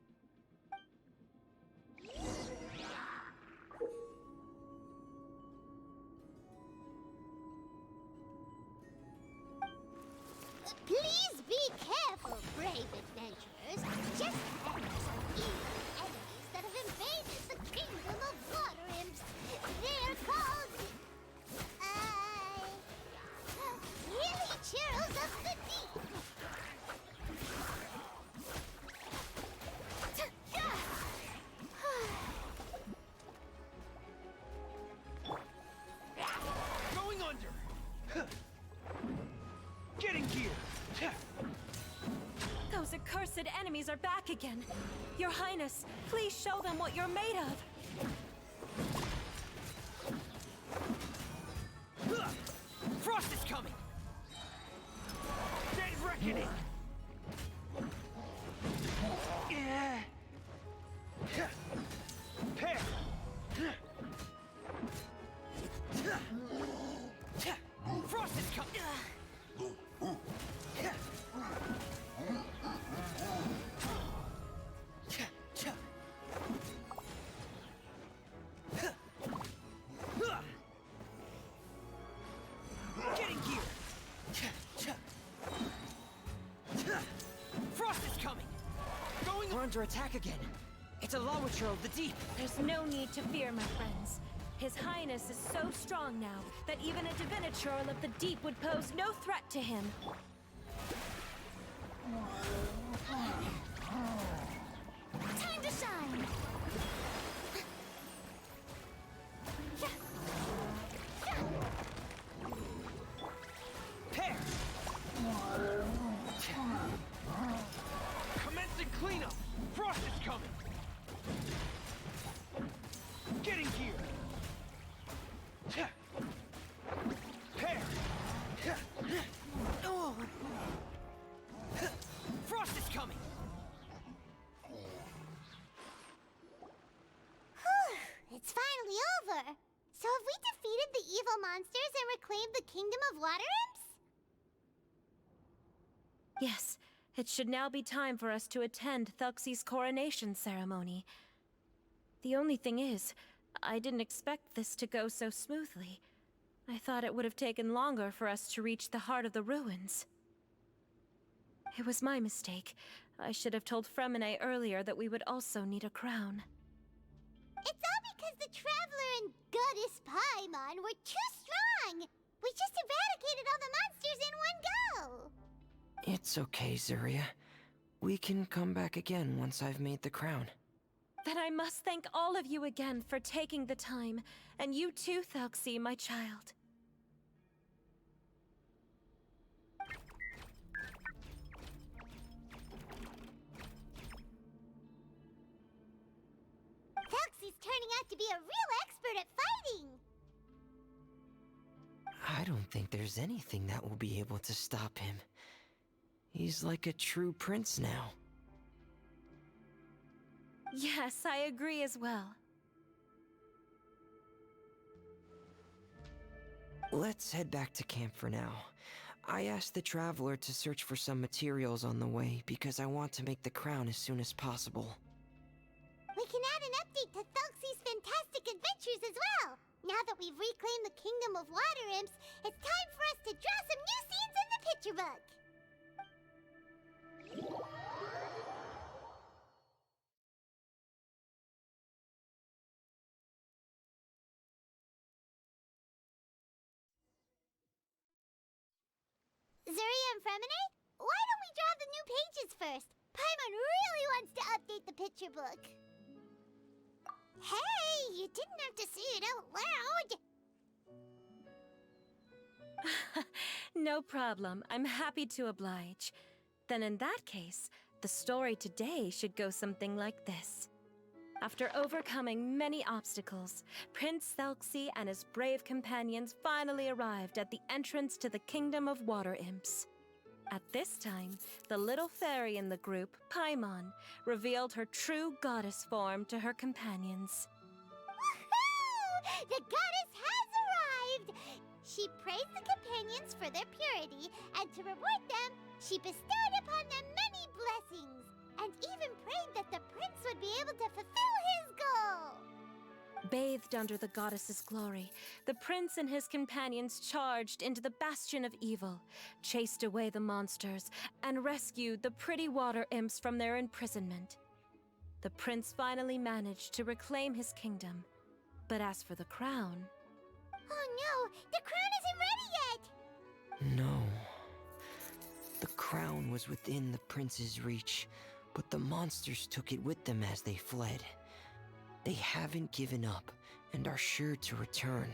Please be careful, brave adventurers. Just ahead are some evil enemies that have invaded the kingdom of water imps. They're called... Hilly Churls of the Deep. Going under! Getting gear! Those accursed enemies are back again. Your Highness, please show them what you're made of. Frost is coming! Dead reckoning! Pair! Frost is coming! Getting gear! Frost is coming! Going... We're under attack again. It's a Lawitcher of the deep. There's no need to fear, my friends. His Highness is so strong now that even a Divinichurl of the deep would pose no threat to him. Time to shine! Pair! Commencing cleanup! Frost is coming! Getting gear! Pair! Oh. Frost is coming! It's finally over! So have we defeated the evil monsters and reclaimed the kingdom of water imps? Yes, it should now be time for us to attend Thelxie's coronation ceremony. The only thing is, I didn't expect this to go so smoothly. I thought it would have taken longer for us to reach the heart of the ruins. It was my mistake. I should have told Fremine earlier that we would also need a crown. It's all because the Traveler and Goddess Paimon were too strong! We just eradicated all the monsters in one go! It's okay, Zuria. We can come back again once I've made the crown. Then I must thank all of you again for taking the time, and you too, Thelxie, my child. Thelxie's turning out to be a real expert at fighting! I don't think there's anything that will be able to stop him. He's like a true prince now. Yes, I agree as well. Let's head back to camp for now. I asked the Traveler to search for some materials on the way because I want to make the crown as soon as possible. We can add an update to Thelxie's fantastic adventures as well! Now that we've reclaimed the kingdom of water imps, it's time for us to draw some new scenes in the picture book! Zuria and Fremine, why don't we draw the new pages first? Paimon really wants to update the picture book. Hey, you didn't have to say it out loud. No problem. I'm happy to oblige. Then in that case, the story today should go something like this. After overcoming many obstacles, Prince Thelxie and his brave companions finally arrived at the entrance to the Kingdom of Water Imps. At this time, the little fairy in the group, Paimon, revealed her true goddess form to her companions. Woohoo! The goddess has arrived! She praised the companions for their purity, and to reward them, she bestowed upon them many blessings, and even prayed that the prince would be able to fulfill his goal. Bathed under the goddess's glory, the prince and his companions charged into the bastion of evil, chased away the monsters, and rescued the pretty water imps from their imprisonment. The prince finally managed to reclaim his kingdom. But as for the crown... Oh no! The crown isn't ready yet! No. The crown was within the prince's reach, but the monsters took it with them as they fled. They haven't given up and are sure to return,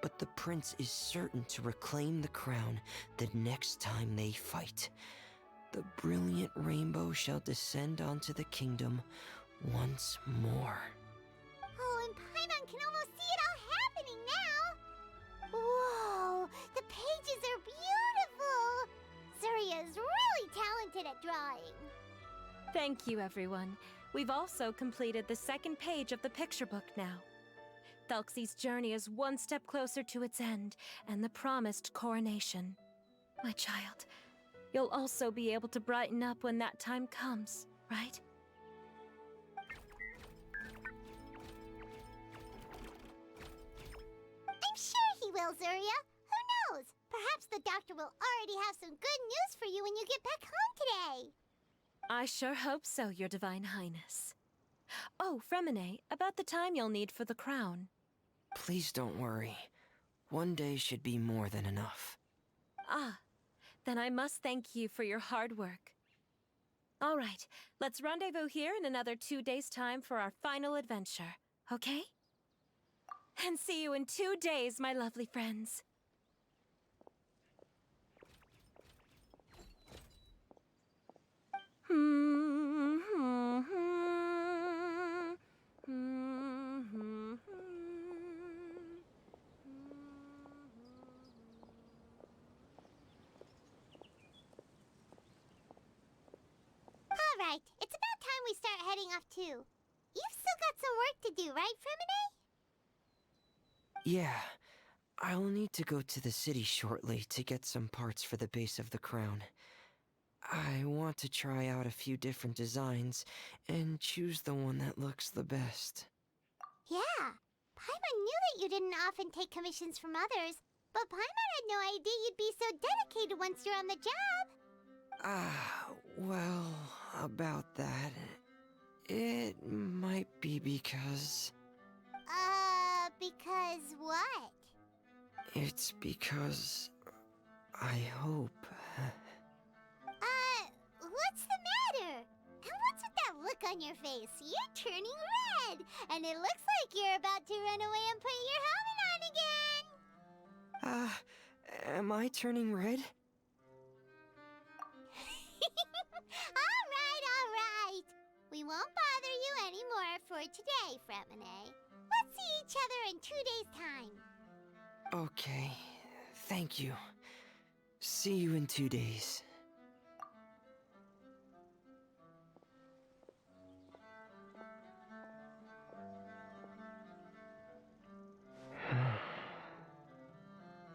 but the prince is certain to reclaim the crown the next time they fight. The brilliant rainbow shall descend onto the kingdom once more. Oh, and Paimon can almost see it all happening now! Whoa! The pages are beautiful! Surya is really talented at drawing. Thank you, everyone. We've also completed the second page of the picture book now. Thelxie's journey is one step closer to its end and the promised coronation. My child, you'll also be able to brighten up when that time comes, right? I'm sure he will, Surya. Who knows? Perhaps the doctor will already have some good news for you when you get back home today. I sure hope so, Your Divine Highness. Oh, Fremine, about the time you'll need for the crown. Please don't worry. One day should be more than enough. Ah, then I must thank you for your hard work. All right, let's rendezvous here in another 2 days' time for our final adventure, okay? And see you in 2 days, my lovely friends. Alright, it's about time we start heading off too. You've still got some work to do, right, Fremine? Yeah, I'll need to go to the city shortly to get some parts for the base of the crown. I want to try out a few different designs and choose the one that looks the best. Yeah, Paimon knew that you didn't often take commissions from others, but Paimon had no idea you'd be so dedicated once you're on the job. Well, about that, it might be because... Because what? It's because... I hope... What's the matter? And what's with that look on your face? You're turning red, and it looks like you're about to run away and put your helmet on again. Am I turning red? All right. We won't bother you anymore for today, Fremine. Let's see each other in 2 days' time. Okay, thank you. See you in 2 days.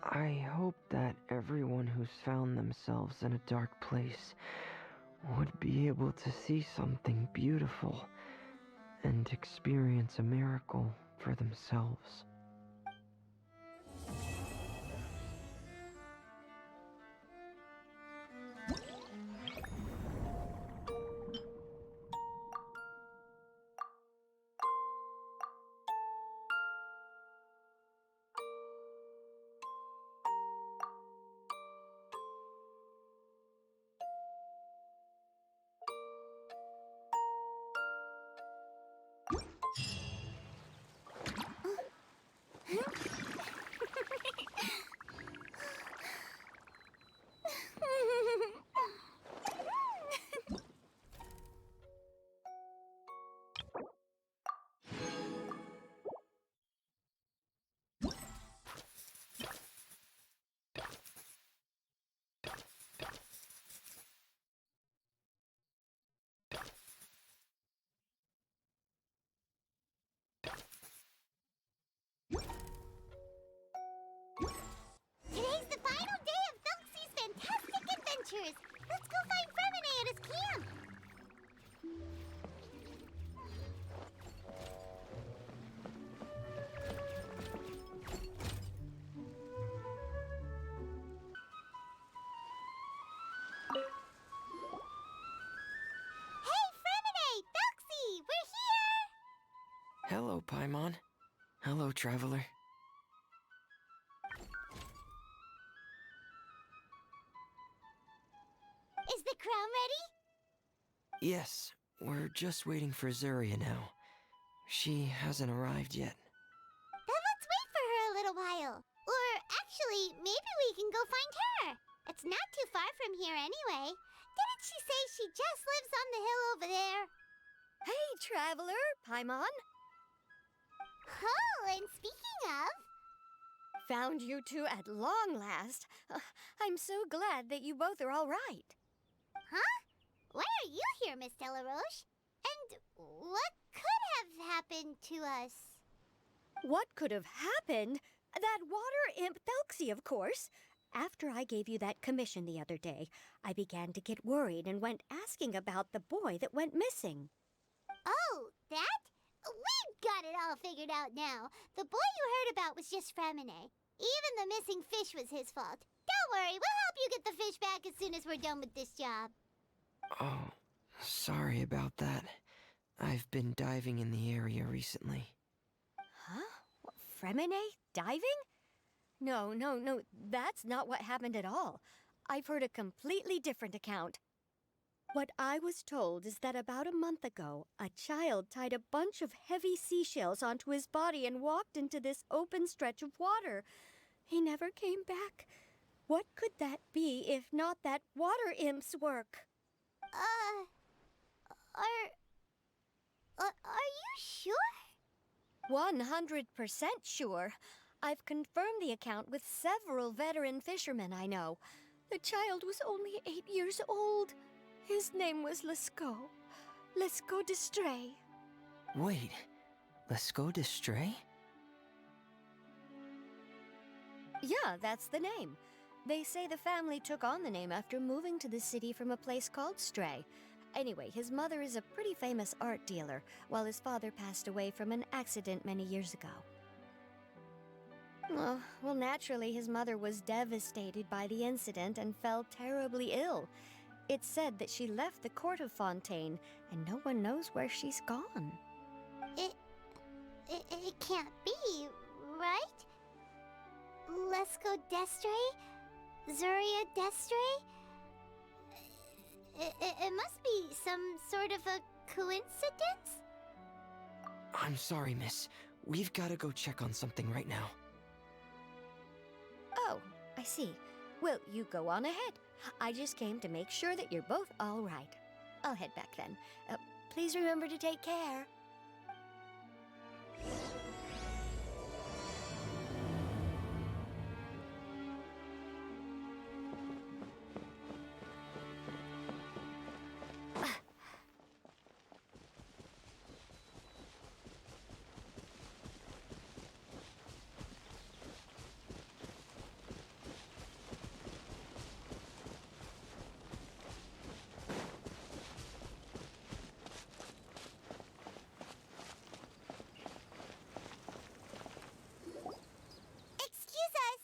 I hope that everyone who's found themselves in a dark place would be able to see something beautiful and experience a miracle for themselves. Hello, Paimon. Hello, Traveler. Is the crown ready? Yes, we're just waiting for Zuria now. She hasn't arrived yet. Then let's wait for her a little while. Or actually, maybe we can go find her. It's not too far from here anyway. Didn't she say she just lives on the hill over there? Hey, Traveler, Paimon. Oh, and speaking of... Found you two at long last. I'm so glad that you both are all right. Huh? Why are you here, Miss Delaroche? And what could have happened to us? What could have happened? That water imp Thelxie, of course. After I gave you that commission the other day, I began to get worried and went asking about the boy that went missing. Oh, that? We've got it all figured out now. The boy you heard about was just Fremine. Even the missing fish was his fault. Don't worry, we'll help you get the fish back as soon as we're done with this job. Oh, sorry about that. I've been diving in the area recently. Huh? Fremine? Diving? No, that's not what happened at all. I've heard a completely different account. What I was told is that about a month ago, a child tied a bunch of heavy seashells onto his body and walked into this open stretch of water. He never came back. What could that be if not that water imp's work? Are you sure? 100% sure. I've confirmed the account with several veteran fishermen I know. The child was only 8 years old. His name was Lescaut. Lescaut d'Estray. Wait, let's go to Stray? Yeah, that's the name. They say the family took on the name after moving to the city from a place called Stray. Anyway, his mother is a pretty famous art dealer, while his father passed away from an accident many years ago. Well, naturally, his mother was devastated by the incident and fell terribly ill. It's said that she left the court of Fontaine, and no one knows where she's gone. It can't be, right? Lescaut d'Estray? Zuria d'Estray? It must be some sort of a coincidence? I'm sorry, miss. We've got to go check on something right now. Oh, I see. Well, you go on ahead. I just came to make sure that you're both all right. I'll head back then. Please remember to take care. Excuse us.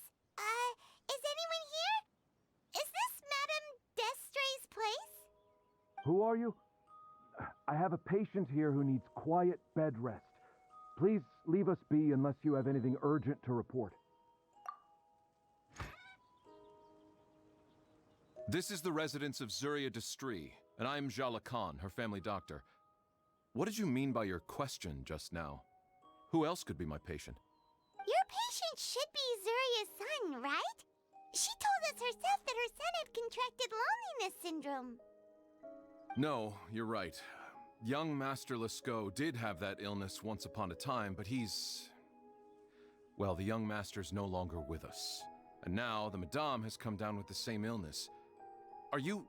Is anyone here? Is this Madame d'Estray's place? Who are you? I have a patient here who needs quiet bed rest. Please leave us be unless you have anything urgent to report. This is the residence of Zuria d'Estray, and I'm Jala Khan, her family doctor. What did you mean by your question just now? Who else could be my patient? Your patient should be Zuria's son, right? She told us herself that her son had contracted loneliness syndrome. No, you're right. Young Master Lescaut did have that illness once upon a time, but well, the young master's no longer with us. And now the Madame has come down with the same illness. Are you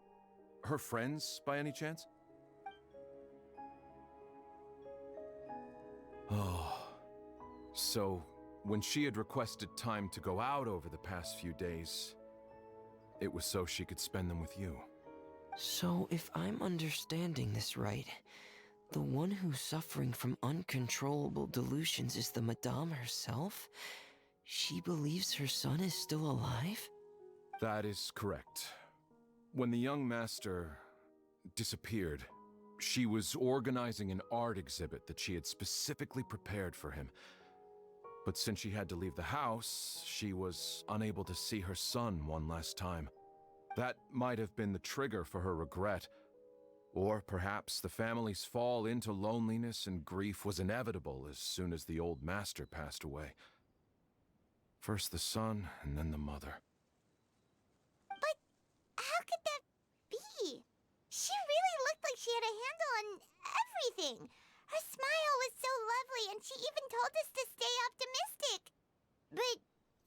her friends, by any chance? Oh. So, when she had requested time to go out over the past few days, it was so she could spend them with you. So, if I'm understanding this right, the one who's suffering from uncontrollable delusions is the Madame herself? She believes her son is still alive? That is correct. When the young master disappeared, She was organizing an art exhibit that she had specifically prepared for him. But since she had to leave the house, she was unable to see her son one last time. That might have been the trigger for her regret. Or perhaps the family's fall into loneliness and grief was inevitable as soon as the old master passed away. First the son, and then the mother. But how could that be? She really looked like she had a handle on everything. Her smile was so lovely, and she even told us to stay optimistic. But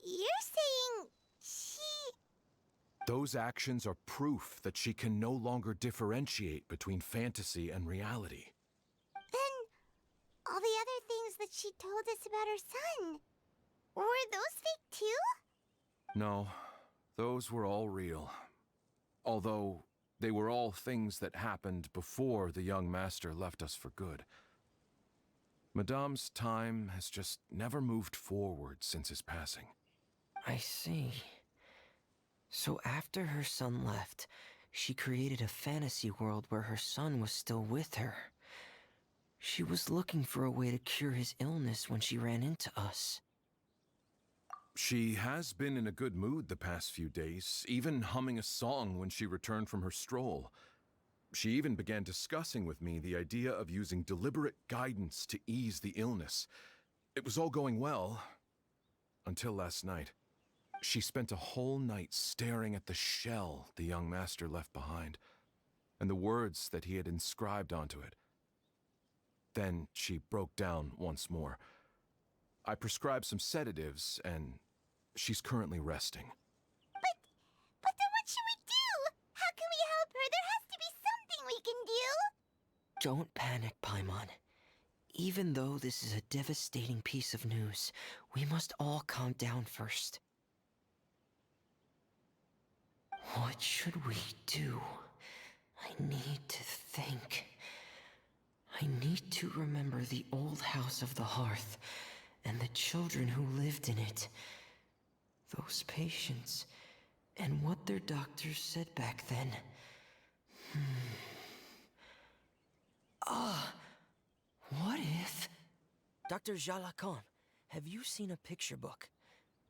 you're saying she... Those actions are proof that she can no longer differentiate between fantasy and reality. Then all the other things that she told us about her son, were those fake too? No, those were all real. Although they were all things that happened before the young master left us for good. Madame's time has just never moved forward since his passing. I see. So after her son left, she created a fantasy world where her son was still with her. She was looking for a way to cure his illness when she ran into us. She has been in a good mood the past few days, even humming a song when she returned from her stroll. She even began discussing with me the idea of using deliberate guidance to ease the illness. It was all going well, until last night. She spent a whole night staring at the shell the young master left behind, and the words that he had inscribed onto it. Then she broke down once more. I prescribed some sedatives, and she's currently resting. But then what should we do? How can we help her? There has to be something we can do. Don't panic, Paimon. Even though this is a devastating piece of news, we must all calm down first. What should we do? I need to think. I need to remember the old house of the hearth and the children who lived in it. Those patients, and what their doctors said back then. What if... Dr. Jalacan, have you seen a picture book?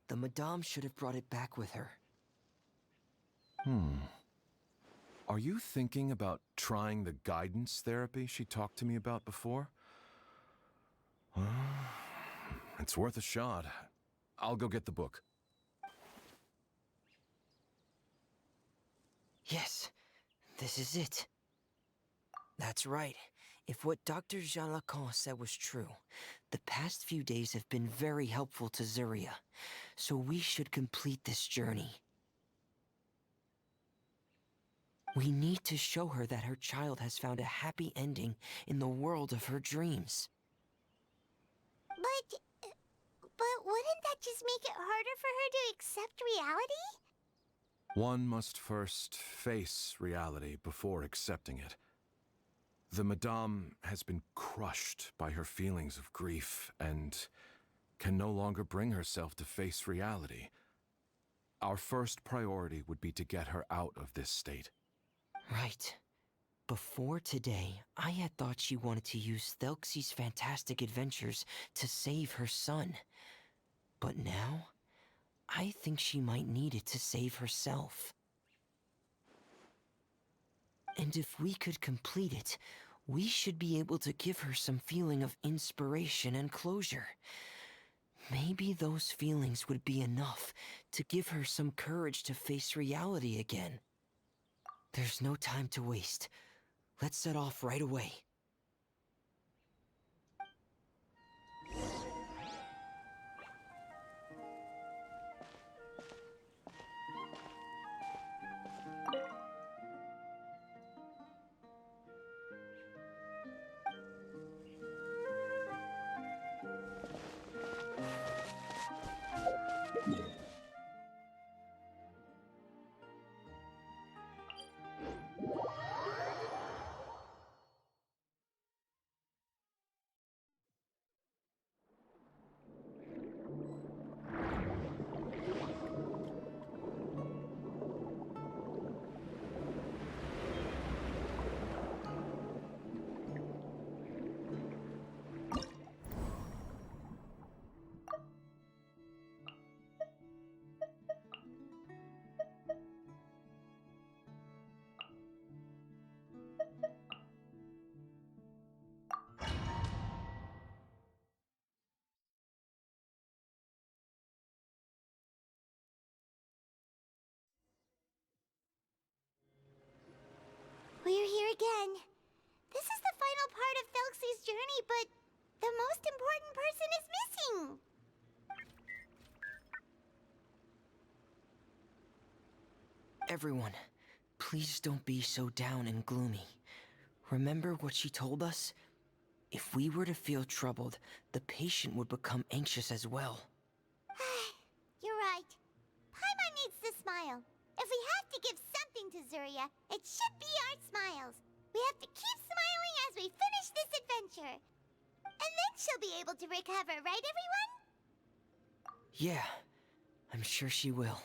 The Madame should have brought it back with her. Are you thinking about trying the guidance therapy she talked to me about before? It's worth a shot. I'll go get the book. Yes, this is it. That's right. If what Dr. Jalacan said was true, the past few days have been very helpful to Zuria, so we should complete this journey. We need to show her that her child has found a happy ending in the world of her dreams. But wouldn't that just make it harder for her to accept reality? One must first face reality before accepting it. The Madame has been crushed by her feelings of grief and can no longer bring herself to face reality. Our first priority would be to get her out of this state. Right. Before today, I had thought she wanted to use Thelxie's fantastic adventures to save her son. But now, I think she might need it to save herself. And if we could complete it, we should be able to give her some feeling of inspiration and closure. Maybe those feelings would be enough to give her some courage to face reality again. There's no time to waste. Let's set off right away. here again. This is the final part of Thelxie's journey, but the most important person is missing. Everyone, please don't be so down and gloomy. Remember what she told us? If we were to feel troubled, the patient would become anxious as well. You're right. Paimon needs to smile. If we have to give something to Zuria, it should be our smiles. We have to keep smiling as we finish this adventure. And then she'll be able to recover, right, everyone? Yeah, I'm sure she will.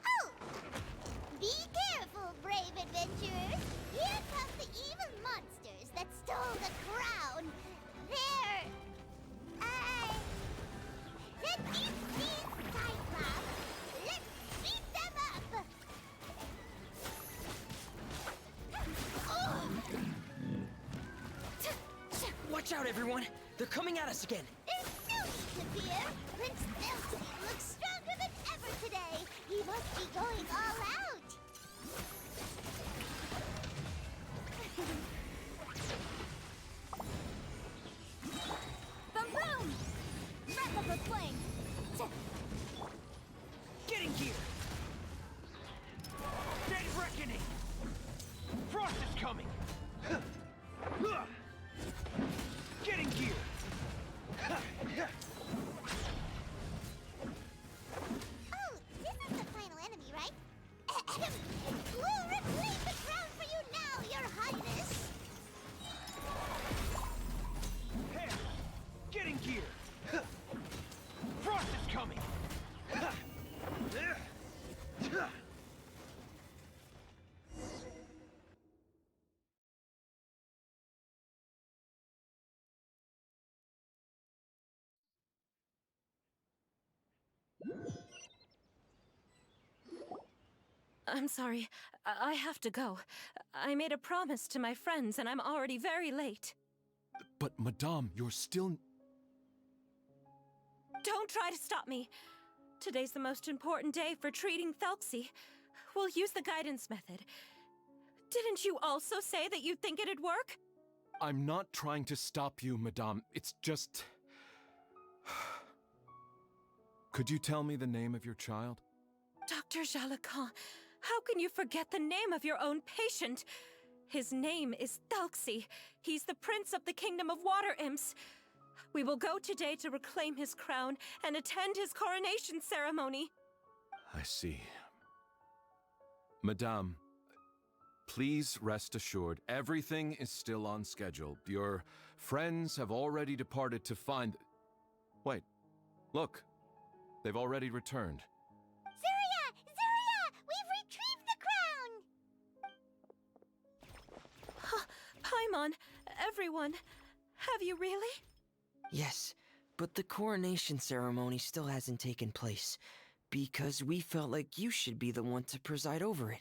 Oh! Be careful, brave adventurers! Here come the evil monsters that stole the crown! The deep-sea Cyclops! Let's beat them up! Watch out, everyone! They're coming at us again! There's no need to fear! Prince Thelxie looks stronger than ever today! He must be going all out! Boom boom! Wrap up the flame! Get in gear! Dead reckoning! Frost is coming! Get in gear! Oh, this is the final enemy, right? We'll reclaim the crown for you now, Your Highness! Hey! Get in gear! Frost is coming! I'm sorry. I have to go. I made a promise to my friends, and I'm already very late. But, Madame, you're still... Don't try to stop me. Today's the most important day for treating Thelxie. We'll use the guidance method. Didn't you also say that you'd think it'd work? I'm not trying to stop you, Madame. It's just... Could you tell me the name of your child? Dr. Jalacan, how can you forget the name of your own patient? His name is Thelxie. He's the prince of the kingdom of water imps. We will go today to reclaim his crown and attend his coronation ceremony. I see. Madame, please rest assured, everything is still on schedule. Your friends have already departed to find... Wait, look. They've already returned. Zuria! Zuria! We've retrieved the crown! Paimon, everyone, have you really? Yes, but the coronation ceremony still hasn't taken place, because we felt like you should be the one to preside over it.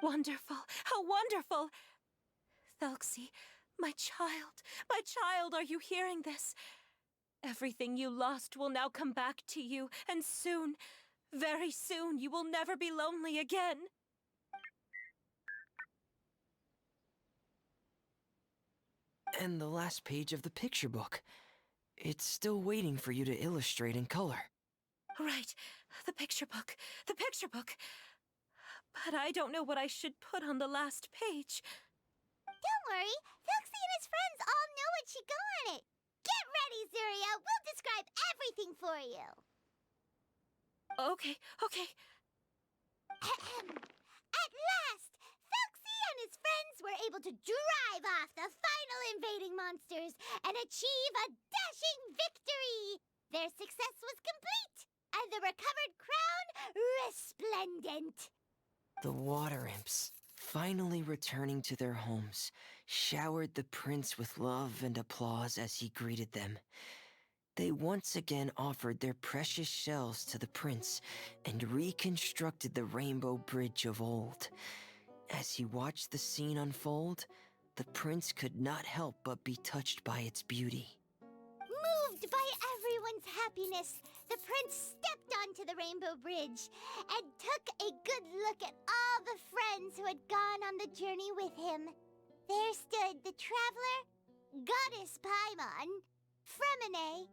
Wonderful! How wonderful! Thelxie, my child, are you hearing this? Everything you lost will now come back to you, and soon, very soon, you will never be lonely again. And the last page of the picture book. It's still waiting for you to illustrate in color. Right, the picture book. But I don't know what I should put on the last page. Don't worry, Thelxie and his friends all know what should go on it. Get ready, Zuria! We'll describe everything for you. Okay. At last, Thelxie and his friends were able to drive off the final invading monsters and achieve a dashing victory! Their success was complete, and the recovered crown resplendent. The water imps, finally returning to their homes, showered the prince with love and applause as he greeted them. They once again offered their precious shells to the prince and reconstructed the rainbow bridge of old. As he watched the scene unfold, the prince could not help but be touched by its beauty. Moved by everyone's happiness, the prince stepped onto the Rainbow Bridge and took a good look at all the friends who had gone on the journey with him. There stood the traveler, Goddess Paimon, Fremine,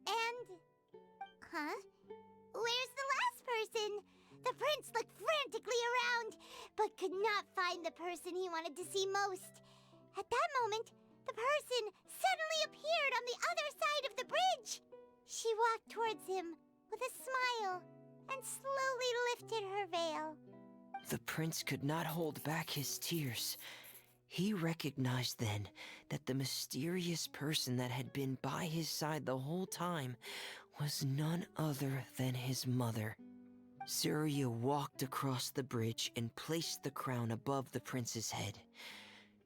and... Huh? Where's the last person? The prince looked frantically around, but could not find the person he wanted to see most. At that moment, the person suddenly appeared on the other side of the bridge. She walked towards him with a smile and slowly lifted her veil. The prince could not hold back his tears. He recognized then that the mysterious person that had been by his side the whole time was none other than his mother. Zuria walked across the bridge and placed the crown above the prince's head.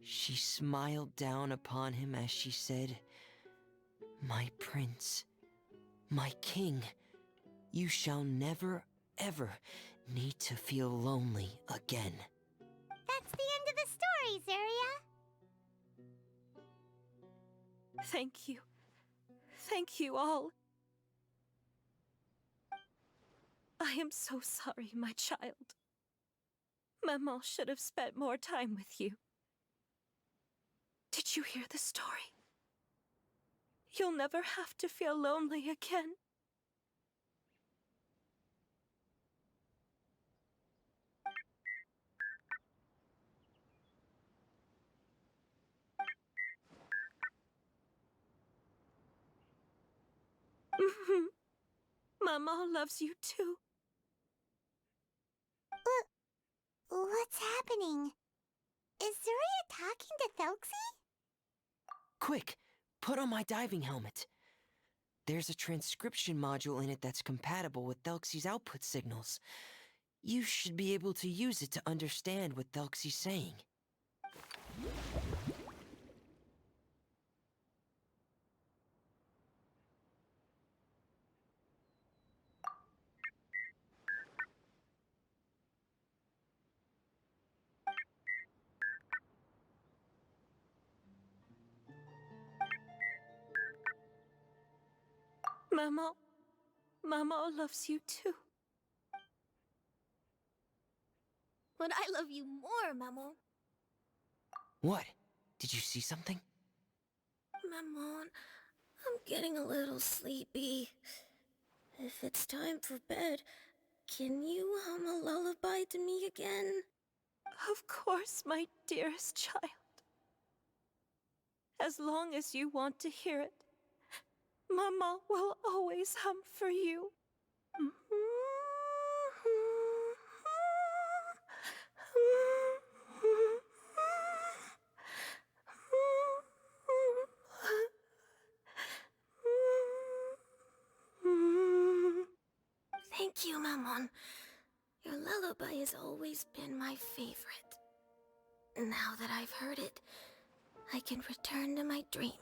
She smiled down upon him as she said, "My prince, my king, you shall never, ever need to feel lonely again." That's the end of the story, Zuria. Thank you. Thank you all. I am so sorry, my child. Maman should have spent more time with you. Did you hear the story? You'll never have to feel lonely again. Maman loves you too. What's happening? Is Zuria talking to Thelxie? Quick, put on my diving helmet. There's a transcription module in it that's compatible with Thelxie's output signals. You should be able to use it to understand what Thelxie's saying. Maman loves you too. But I love you more, Maman. What? Did you see something? Maman, I'm getting a little sleepy. If it's time for bed, can you hum a lullaby to me again? Of course, my dearest child. As long as you want to hear it, Mama will always hum for you. Thank you, Maman. Your lullaby has always been my favorite. Now that I've heard it, I can return to my dream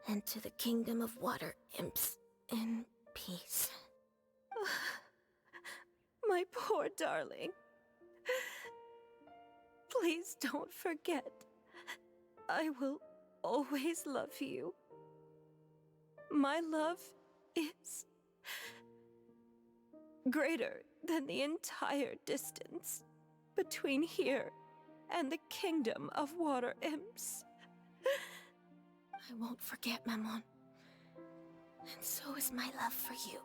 and to the kingdom of water imps in peace. My poor darling. Please don't forget. I will always love you. My love is greater than the entire distance between here and the kingdom of water imps. I won't forget, Maman. And so is my love for you.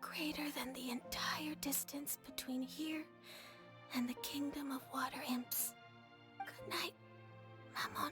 Greater than the entire distance between here and the kingdom of water imps. Good night, Maman.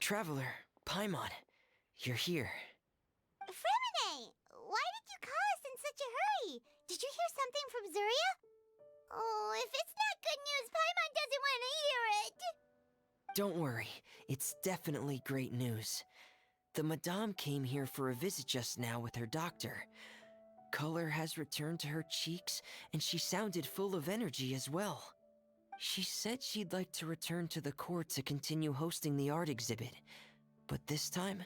Traveler, Paimon, you're here. Fremine, why did you call us in such a hurry? Did you hear something from Zuria? Oh, if it's not good news, Paimon doesn't want to hear it. Don't worry, it's definitely great news. The Madame came here for a visit just now with her doctor. color has returned to her cheeks, and she sounded full of energy as well. She said she'd like to return to the court to continue hosting the art exhibit, but this time,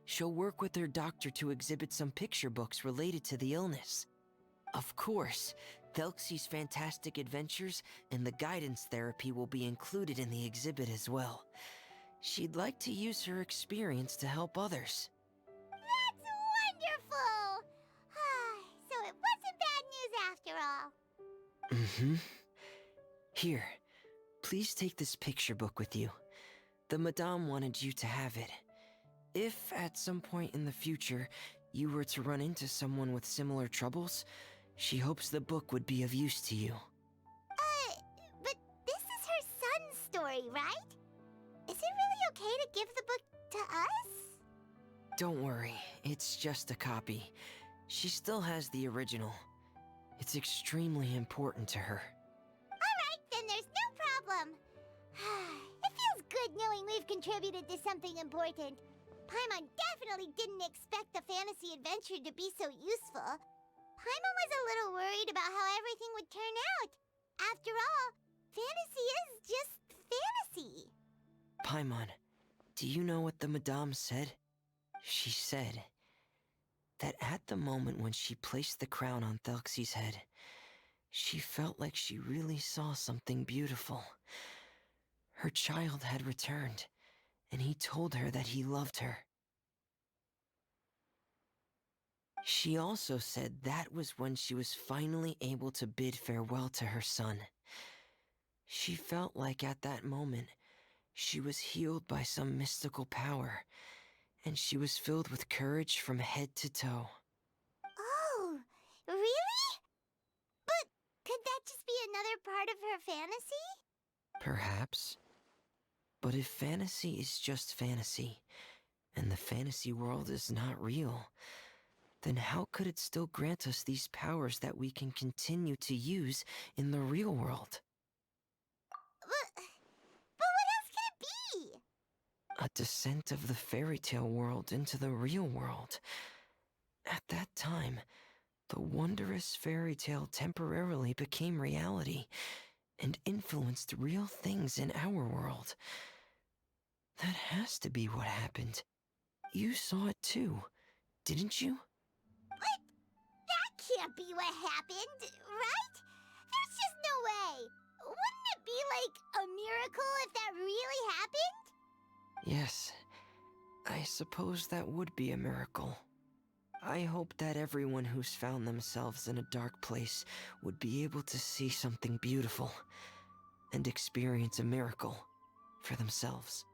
she'll work with her doctor to exhibit some picture books related to the illness. Of course, Thelxie's fantastic adventures and the guidance therapy will be included in the exhibit as well. She'd like to use her experience to help others. That's wonderful! So it wasn't bad news after all. Mm-hmm. Here, please take this picture book with you. The Madame wanted you to have it. If, at some point in the future, you were to run into someone with similar troubles, she hopes the book would be of use to you. But this is her son's story, right? Is it really okay to give the book to us? Don't worry, it's just a copy. She still has the original. It's extremely important to her. Alright, then there's no problem. It feels good knowing we've contributed to something important. Paimon definitely didn't expect the fantasy adventure to be so useful. Paimon was a little worried about how everything would turn out. After all, fantasy is just fantasy. Paimon, do you know what the Madame said? She said that at the moment when she placed the crown on Thelxie's head, she felt like she really saw something beautiful. Her child had returned, and he told her that he loved her. She also said that was when she was finally able to bid farewell to her son. She felt like at that moment, she was healed by some mystical power, and she was filled with courage from head to toe. Oh, really? But could that just be another part of her fantasy? Perhaps. But if fantasy is just fantasy, and the fantasy world is not real, then how could it still grant us these powers that we can continue to use in the real world? But what else could it be? A descent of the fairy tale world into the real world. At that time, the wondrous fairy tale temporarily became reality and influenced real things in our world. That has to be what happened. You saw it too, didn't you? What? That can't be what happened, right? There's just no way. Wouldn't it be like a miracle if that really happened? Yes, I suppose that would be a miracle. I hope that everyone who's found themselves in a dark place would be able to see something beautiful and experience a miracle for themselves.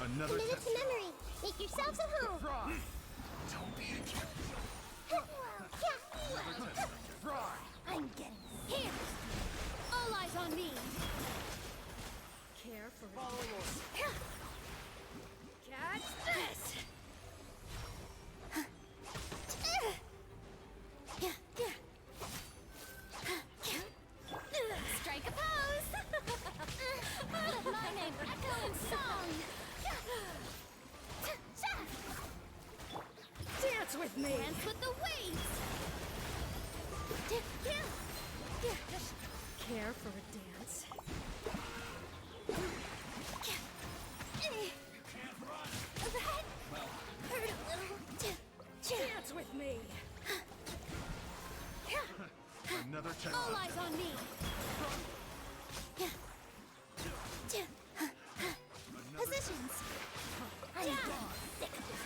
Another Commit it test. to memory. Make yourselves at home. Fry! Don't be a kid. Another test. Fry! I'm getting here. All eyes on me. Care for it. Catch this. Strike a pose. Let my name Villain song! Dance with me! Dance with the waves! Care for a dance? That hurt a little. Dance with me! Another chance. All eyes on me. Positions. I'm getting sick of this.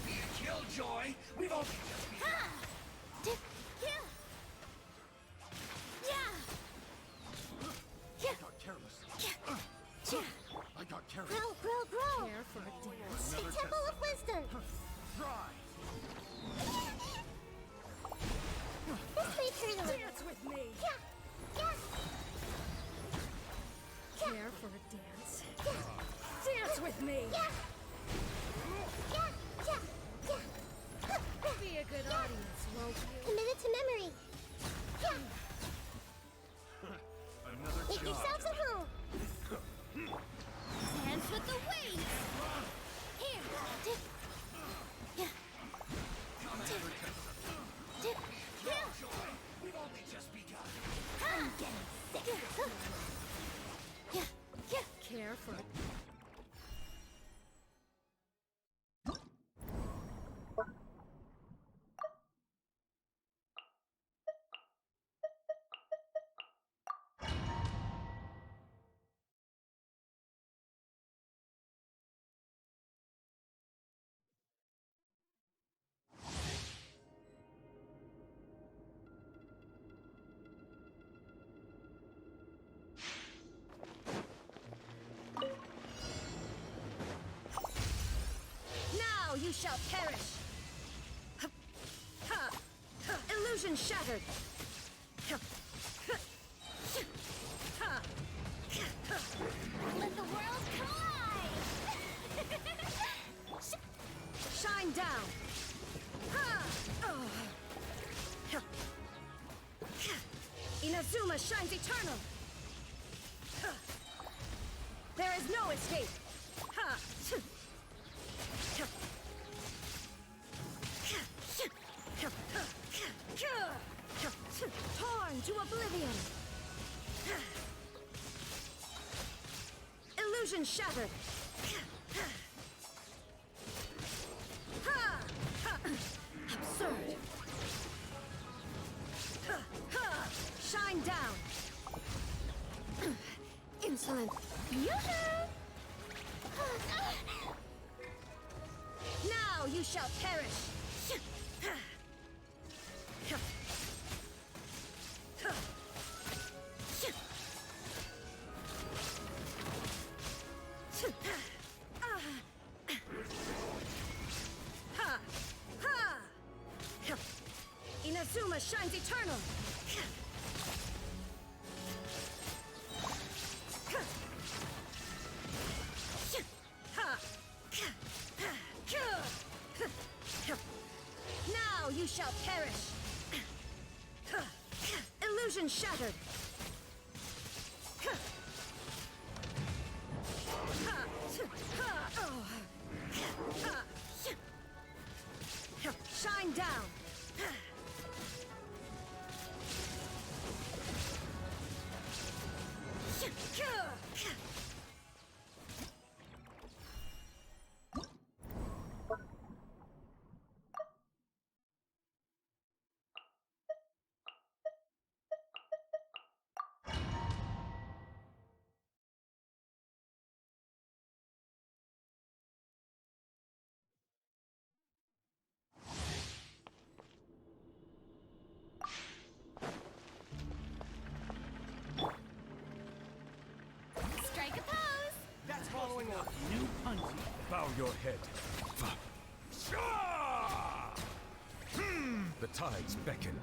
Be a killjoy. We've all got careless. I got careless. Grow. Care for a dance? The Temple of Wisdom. Try. This may hurt a little. Dance with me! Care for a dance? Dance with me! Be a good audience, won't you? Committed to memory. Another Make job. yourselves at home. Dance with the waves. Here. We've only just begun. I'm getting sick. Care for a Now you shall perish! Illusion shattered! Let the world collide. Shine down! Inazuma shines eternal! There is no escape! Torn to oblivion! Illusion shattered! Absurd! Shine down! Insolent! Now you shall perish! Inazuma shines eternal! Now you shall perish! Illusion shattered! Shine down! Strike a pose. That's following up. New punch. Bow your head. The tides beckon.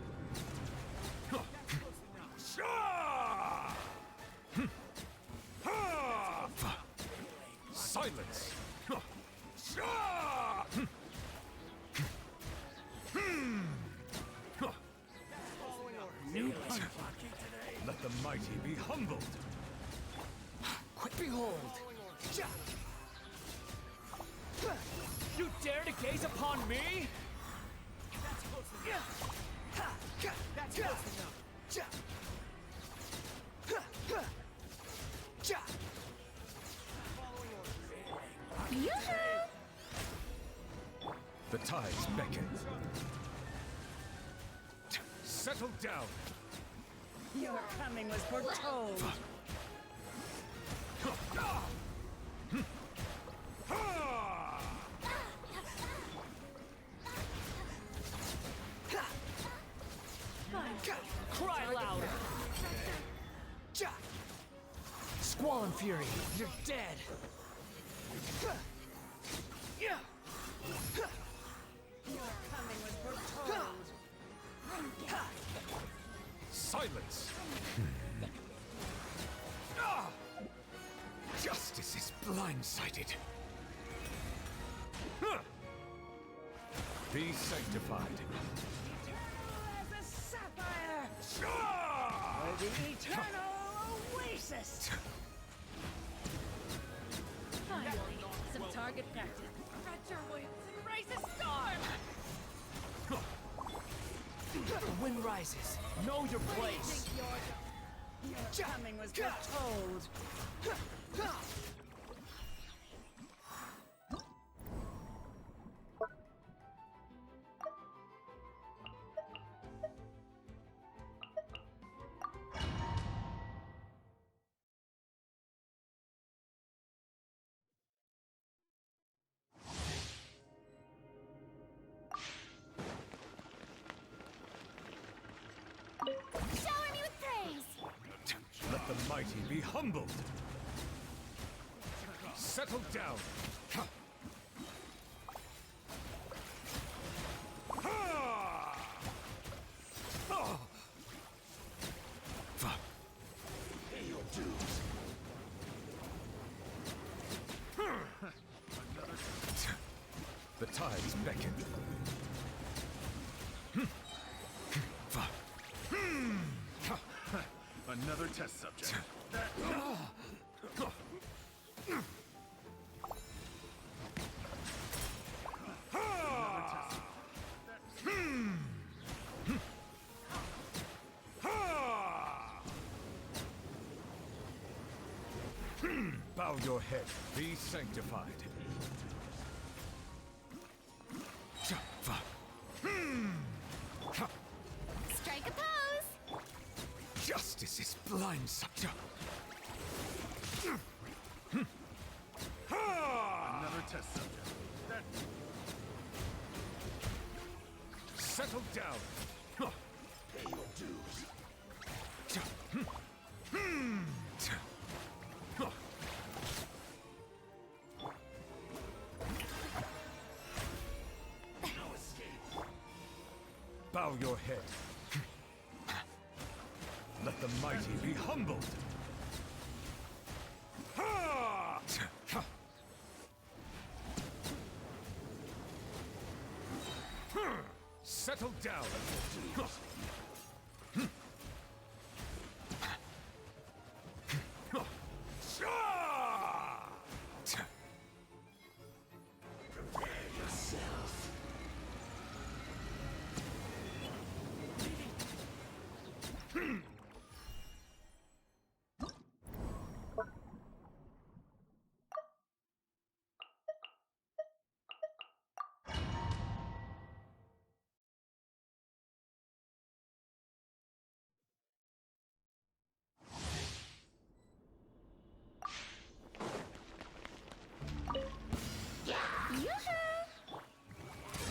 Silence. New punch. Let the mighty be humbled. Behold, You dare to gaze upon me? That's close enough. That's close enough. The tides beckon. Settle down. Your coming was foretold. Cry louder. Squall Fury, you're dead. Your coming was foretold. Silence! Justice is blindsided. Be sanctified. As a sapphire, or the eternal oasis. Finally, some target practice. Spread your wings and raise a storm! The wind rises. Know your place. Your coming was foretold. Shower me with praise! Let the mighty be humbled. Settle down. Pay your dues. The tides beckon. Another test subject. Bow your head. Be sanctified. Strike a pose! Justice is blindsided. Another test subject. Settle down. Pay your dues. No escape. Bow your head. Let the mighty be humbled. Settle down. Prepare yourself.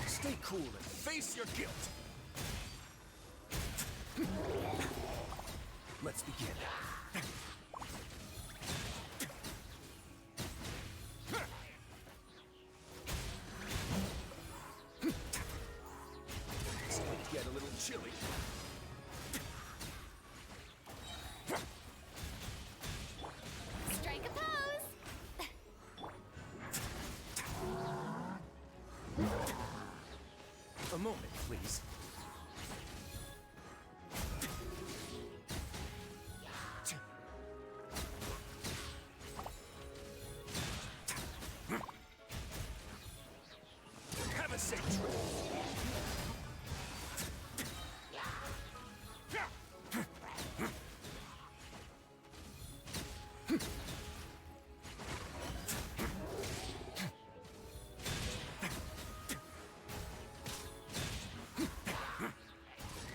Stay cool and face your guilt. Let's begin. It's going to get a little chilly. Strike a pose! A moment, please. safe trip.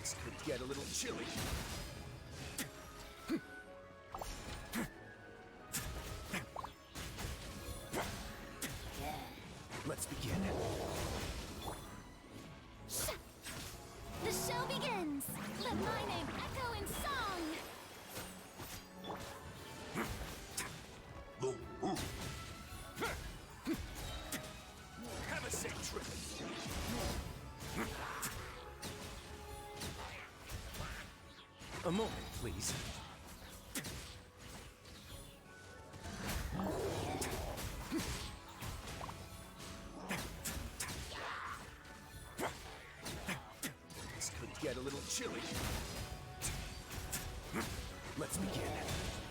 This could get a little chilly. Let's begin. The show begins! Let my name echo in song! Have a safe trip. A moment, please. This could get a little chilly. Let's begin.